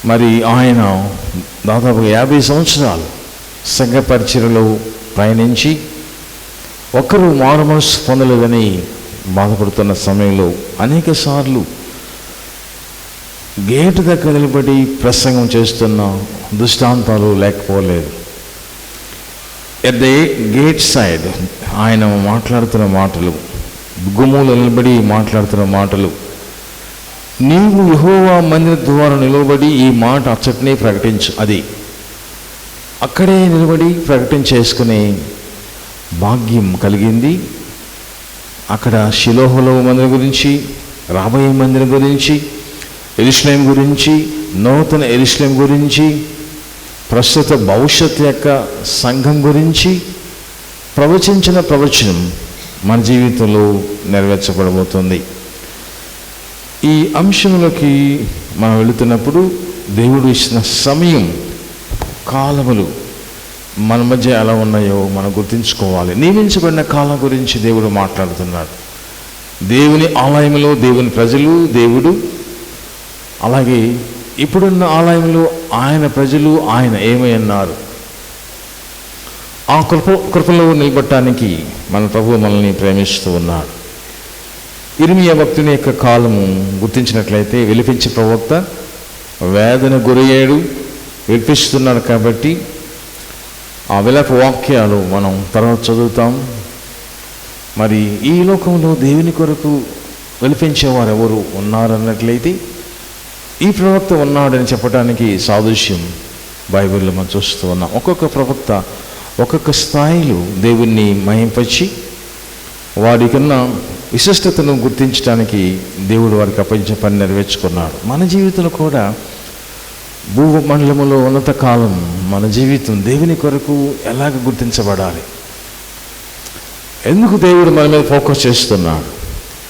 మరి ఆయన దాదాపుగా 50 సంవత్సరాలు సంఘ పరిచర్యలో ప్రయాణించి ఒక్కరు మారుమనస్సు పొందలేదని బాధపడుతున్న సమయంలో అనేక సార్లు గేటు దగ్గర నిలబడి ప్రసంగం చేస్తున్న దృష్టాంతాలు లేకపోలేదు. ఎట్ ద గేట్ సైడ్ ఆయన మాట్లాడుతున్న మాటలు, గుమ్ములు నిలబడి మాట్లాడుతున్న మాటలు, నీవు యెహోవా మందిర ద్వారా నిలబడి ఈ మాట అచ్చటనే ప్రకటించు. అది అక్కడే నిలబడి ప్రకటించేసుకునే భాగ్యం కలిగింది. అక్కడ షిలోహులో మందిరం గురించి, రాబోయే మందిరం గురించి, యెరూషలేం గురించి, నూతన యెరూషలేం గురించి, ప్రస్తుత భవిష్యత్తు యొక్క సంఘం గురించి ప్రవచించిన ప్రవచనం మన జీవితంలో నెరవేర్చబడబోతుంది. ఈ అంశంలోకి మనం వెళుతున్నప్పుడు దేవుడు ఇచ్చిన సమయం, కాలములు మన మధ్య ఎలా ఉన్నాయో మనం గుర్తుంచుకోవాలి. నియమించబడిన కాలం గురించి దేవుడు మాట్లాడుతున్నాడు. దేవుని ఆలయంలో దేవుని ప్రజలు, దేవుడు, అలాగే ఇప్పుడున్న ఆలయంలో ఆయన ప్రజలు, ఆయన ఏమై అన్నారు. ఆ కృపలో నిలబడటానికి మన ప్రభు మనల్ని ప్రేమిస్తూ ఉన్నాడు. ఇర్మియా భక్తుని యొక్క కాలము గుర్తించినట్లయితే విలిపించే ప్రవక్త వేదన గురయ్యాడు, విలిపిస్తున్నాడు. కాబట్టి ఆ విలాప వాక్యాలు మనం తర్వాత చదువుతాం. మరి ఈ లోకంలో దేవుని కొరకు విలిపించేవారు ఎవరు ఉన్నారన్నట్లయితే ఈ ప్రవక్త ఉన్నాడని చెప్పడానికి సాదృశ్యం బైబిల్లో మనం చూస్తూ ఉన్నాం. ఒక్కొక్క ప్రవక్త ఒక్కొక్క స్థాయిలో దేవుణ్ణి మహింపరిచి వాడికన్న విశిష్టతను గుర్తించడానికి దేవుడు వారికి అప్పగించిన పని నెరవేర్చుకున్నాడు. మన జీవితంలో కూడా భూమండలములో ఉన్నత కాలం మన జీవితం దేవుని కొరకు ఎలాగ గుర్తించబడాలి, ఎందుకు దేవుడు మన మీద ఫోకస్ చేస్తున్నాడు,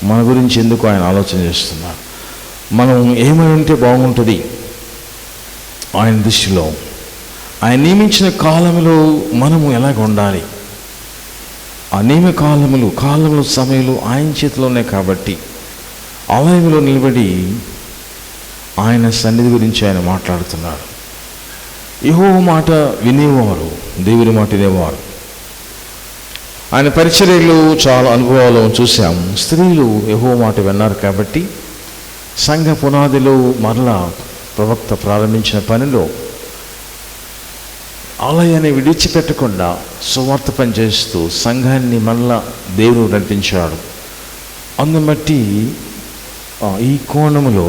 మన గురించి ఎందుకు ఆయన ఆలోచన చేస్తున్నాడు, మనం ఏమై ఉంటే బాగుంటుంది ఆయన దృష్టిలో, ఆయన నియమించిన కాలంలో మనము ఎలాగ ఉండాలి. ఆ నియమ కాలములు సమయంలో ఆయన చేతిలో ఉన్నాయి. కాబట్టి ఆలయంలో నిలబడి ఆయన సన్నిధి గురించి ఆయన మాట్లాడుతున్నాడు. యెహోవా మాట వినేవారు, దేవుని మాట వినేవారు. ఆయన పరిచర్యలో చాలా అనుభవాలు చూసాం. స్త్రీలు యెహోవా మాట విన్నారు. కాబట్టి సంఘ పునాదిలో మరలా ప్రవక్త ప్రారంభించిన పనిలో ఆలయాన్ని విడిచిపెట్టకుండా సువార్త పనిచేస్తూ సంఘాన్ని మళ్ళా దేవుడు నడిపించాడు. అందును బట్టి ఈ కోణములో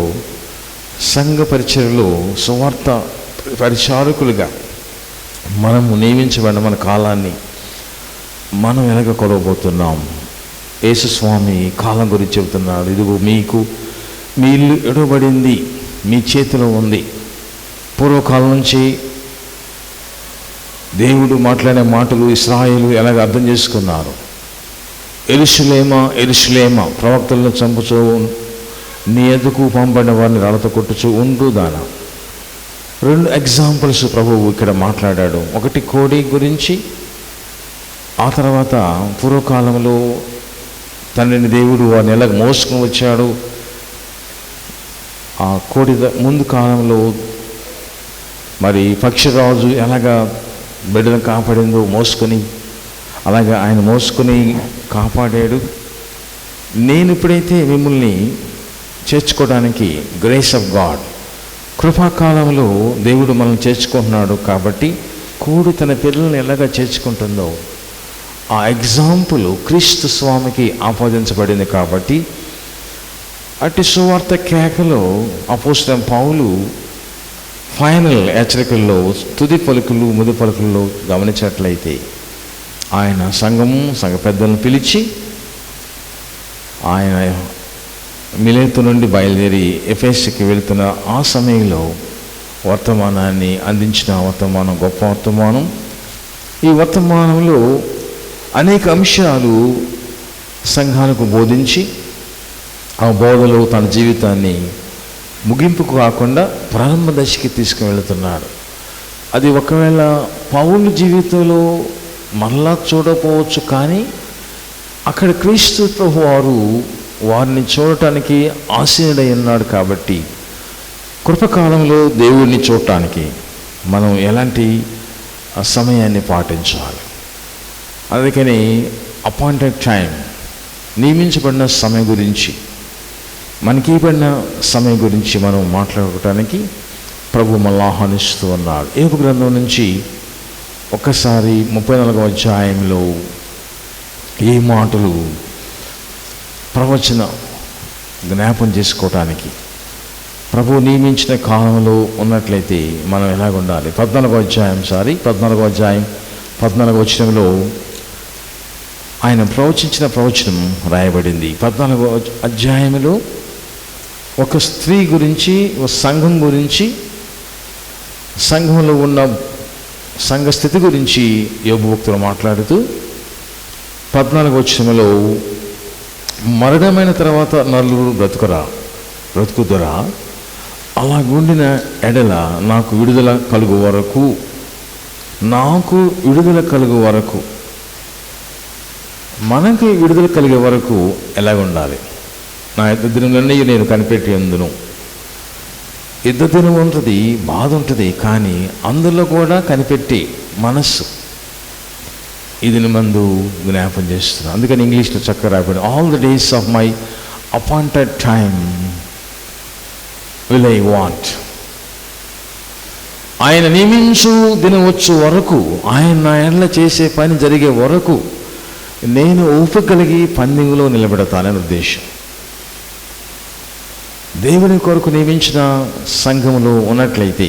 సంఘ పరిచర్యలో సువార్త పరిచారకులుగా మనము నియమించబడిన మన కాలాన్ని మనం ఎలాగ కొలవబోతున్నాం. యేసుస్వామి కాలం గురించి చెబుతున్నాడు. ఇదిగో మీకు మీ ఇల్లు ఎడబడింది, మీ చేతిలో ఉంది. పూర్వకాలం నుంచి దేవుడు మాట్లాడే మాటలు ఇశ్రాయేలు ఎలాగ అర్థం చేసుకున్నారు. యెరూషలేమా యెరూషలేమా, ప్రవక్తలను చంపుచూ నీ ఎదుకు పంపడిన వారిని రాళ్ళతో కొట్టుచూ ఉండు దానా. 2 ఎగ్జాంపుల్స్ ప్రభువు ఇక్కడ మాట్లాడాడు. ఒకటి కోడి గురించి, ఆ తర్వాత పూర్వకాలంలో తండ్రిని దేవుడు ఆ నెలకు మోసుకొని వచ్చాడు. ఆ కోడి ముందు కాలంలో మరి పక్షిరాజు ఎలాగా బిడ్డను కాపాడిందో మోసుకొని, అలాగే ఆయన మోసుకొని కాపాడాడు. నేను ఇప్పుడైతే మిమ్మల్ని చేర్చుకోవడానికి గ్రేస్ ఆఫ్ గాడ్, కృపాకాలంలో దేవుడు మనల్ని చేర్చుకుంటున్నాడు. కాబట్టి కోడి తన పిల్లల్ని ఎలాగా చేర్చుకుంటుందో ఆ ఎగ్జాంపుల్ క్రీస్తు స్వామికి ఆపాదించబడింది. కాబట్టి అట్టి సువార్త కేకలో అపోస్తలుడైన పౌలు ఫైనల్ హెచ్చరికల్లో తుది పలుకులు ముది పలుకుల్లో గమనించినట్లయితే ఆయన సంఘ పెద్దలను పిలిచి ఆయన మిలేతు నుండి బయలుదేరి ఎఫెసుకి వెళుతున్న ఆ సమయంలో వర్తమానాన్ని అందించిన వర్తమానం గొప్ప వర్తమానం. ఈ వర్తమానంలో అనేక అంశాలు సంఘానికి బోధించి ఆ బోధలో తన జీవితాన్ని ముగింపుకు కాకుండా ప్రారంభ దశకి తీసుకువెళుతున్నాడు. అది ఒకవేళ పౌలు జీవితంలో మరలా చూడకపోవచ్చు, కానీ అక్కడ క్రీస్తు ప్రభు వారిని చూడటానికి ఆసీనుడై ఉన్నాడు. కాబట్టి కృపకాలంలో దేవుడిని చూడటానికి మనం ఎలాంటి సమయాన్ని పాటించాలి. అందుకని అపాయింటెడ్ టైం, నియమించబడిన సమయం గురించి, మనకి ఇవ్వబడిన సమయం గురించి మనం మాట్లాడుకోవటానికి ప్రభు మనల్ని ఆహ్వానిస్తూ ఉన్నాడు. యోబు గ్రంథం నుంచి ఒక్కసారి 34వ అధ్యాయంలో ఈ మాటలు ప్రవచన జ్ఞాపం చేసుకోవటానికి ప్రభు నియమించిన కాలంలో ఉన్నట్లయితే మనం ఎలాగ ఉండాలి. 14వ అధ్యాయం 14వ వచనంలో ఆయన ప్రవచించిన ప్రవచనం రాయబడింది. 14వ అధ్యాయంలో ఒక స్త్రీ గురించి, ఒక సంఘం గురించి, సంఘంలో ఉన్న సంఘ స్థితి గురించి యోబు భక్తులు మాట్లాడుతూ 14వ వచనంలో మరణమైన తర్వాత నలుగురు బ్రతుకుదురా, అలాగుండిన ఎడల నాకు విడుదల కలుగు వరకు మనకి విడుదల కలిగే వరకు ఎలాగ ఉండాలి. నా యుద్ధ దినములన్నీ నేను కనిపెట్టి అందును. యుద్ధ దినం ఉంటుంది, బాధ ఉంటుంది, కానీ అందులో కూడా కనిపెట్టి మనస్సు ఇది మందు జ్ఞాపం చేస్తున్నాను. అందుకని ఇంగ్లీష్లో చక్కగా రాయబడి all the days of my appointed time will I want. ఆయన నియమించు దినం వచ్చు వరకు, ఆయన నా ఎడల చేసే పని జరిగే వరకు నేను ఊపిరి కలిగి పందెంలో నిలబెడతానని ఉద్దేశం. దేవుని కొరకు నియమించిన సంఘంలో ఉన్నట్లయితే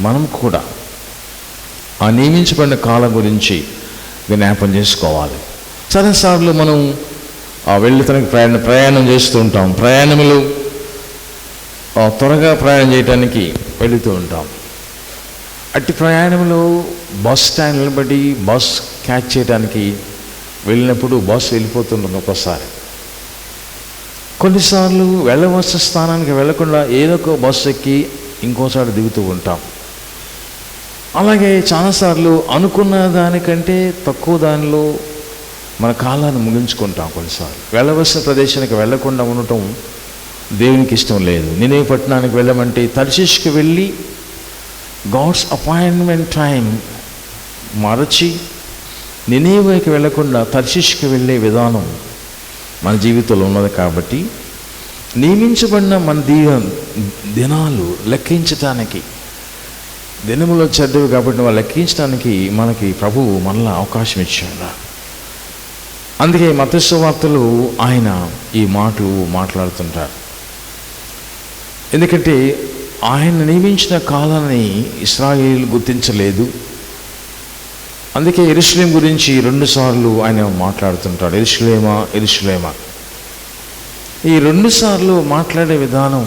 మనం కూడా ఆ నియమించబడిన కాలం గురించి జ్ఞాపం చేసుకోవాలి. చాలాసార్లు మనం వెళ్ళటానికి ప్రయాణం చేస్తూ ఉంటాం. ప్రయాణంలో త్వరగా ప్రయాణం చేయడానికి వెళుతూ ఉంటాం. అట్టి ప్రయాణంలో బస్ స్టాండ్ నిలబడి బస్ క్యాచ్ చేయడానికి వెళ్ళినప్పుడు బస్సు వెళ్ళిపోతుంటుంది. ఒక్కోసారి కొన్నిసార్లు వెళ్ళవలసిన స్థానానికి వెళ్లకుండా ఏదో ఒక బస్సు ఎక్కి ఇంకోసారి దిగుతూ ఉంటాం. అలాగే చాలాసార్లు అనుకున్న దానికంటే తక్కువ దానిలో మన కాలాన్ని ముగించుకుంటాం. కొన్నిసార్లు వెళ్ళవలసిన ప్రదేశానికి వెళ్లకుండా ఉండటం దేవునికి ఇష్టం లేదు. నినే పట్టణానికి వెళ్ళమంటే తర్షీష్కి వెళ్ళి గాడ్స్ అపాయింట్మెంట్ టైం మరచి నినేవేకి వెళ్లకుండా తర్షీష్కి వెళ్ళే విధానం మన జీవితంలో ఉన్నది. కాబట్టి నియమించబడిన మన దినాలు లెక్కించటానికి, దినములో చెడ్డవి కాబట్టి వాళ్ళు లెక్కించడానికి మనకి ప్రభువు మనలా అవకాశం ఇచ్చాడు. అందుకే మత్తయి సువార్తలో ఆయన ఈ మాటలు మాట్లాడుతుంటారు. ఎందుకంటే ఆయన నియమించిన కాలాన్ని ఇశ్రాయేలు గుర్తించలేదు. అందుకే యెరూషలేము గురించి 2 సార్లు ఆయన మాట్లాడుతుంటాడు. యెరూషలేమా. ఈ 2 సార్లు మాట్లాడే విధానం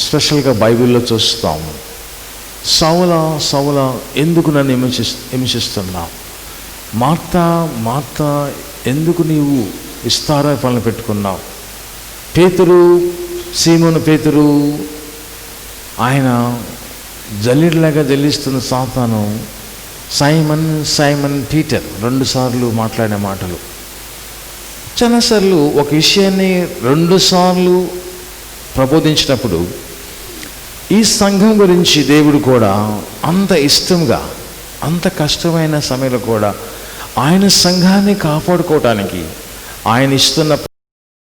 స్పెషల్గా బైబిల్లో చూస్తాము. సౌలా ఎందుకు నన్ను హింసిస్తున్నావు? మార్తా ఎందుకు నీవు విస్తార పనులు పెట్టుకున్నావు? సీమోను పేతురు ఆయన జల్లిడిలాగా జల్లిస్తున్న సాతాను సైమన్ సైమన్ పీటర్ 2 సార్లు మాట్లాడిన మాటలు. చాలాసార్లు ఒక విషయాన్ని 2 సార్లు ప్రబోధించినప్పుడు ఈ సంఘం గురించి దేవుడు కూడా అంత ఇష్టంగా, అంత కష్టమైన సమయంలో కూడా ఆయన సంఘాన్ని కాపాడుకోవటానికి ఆయన ఇస్తున్న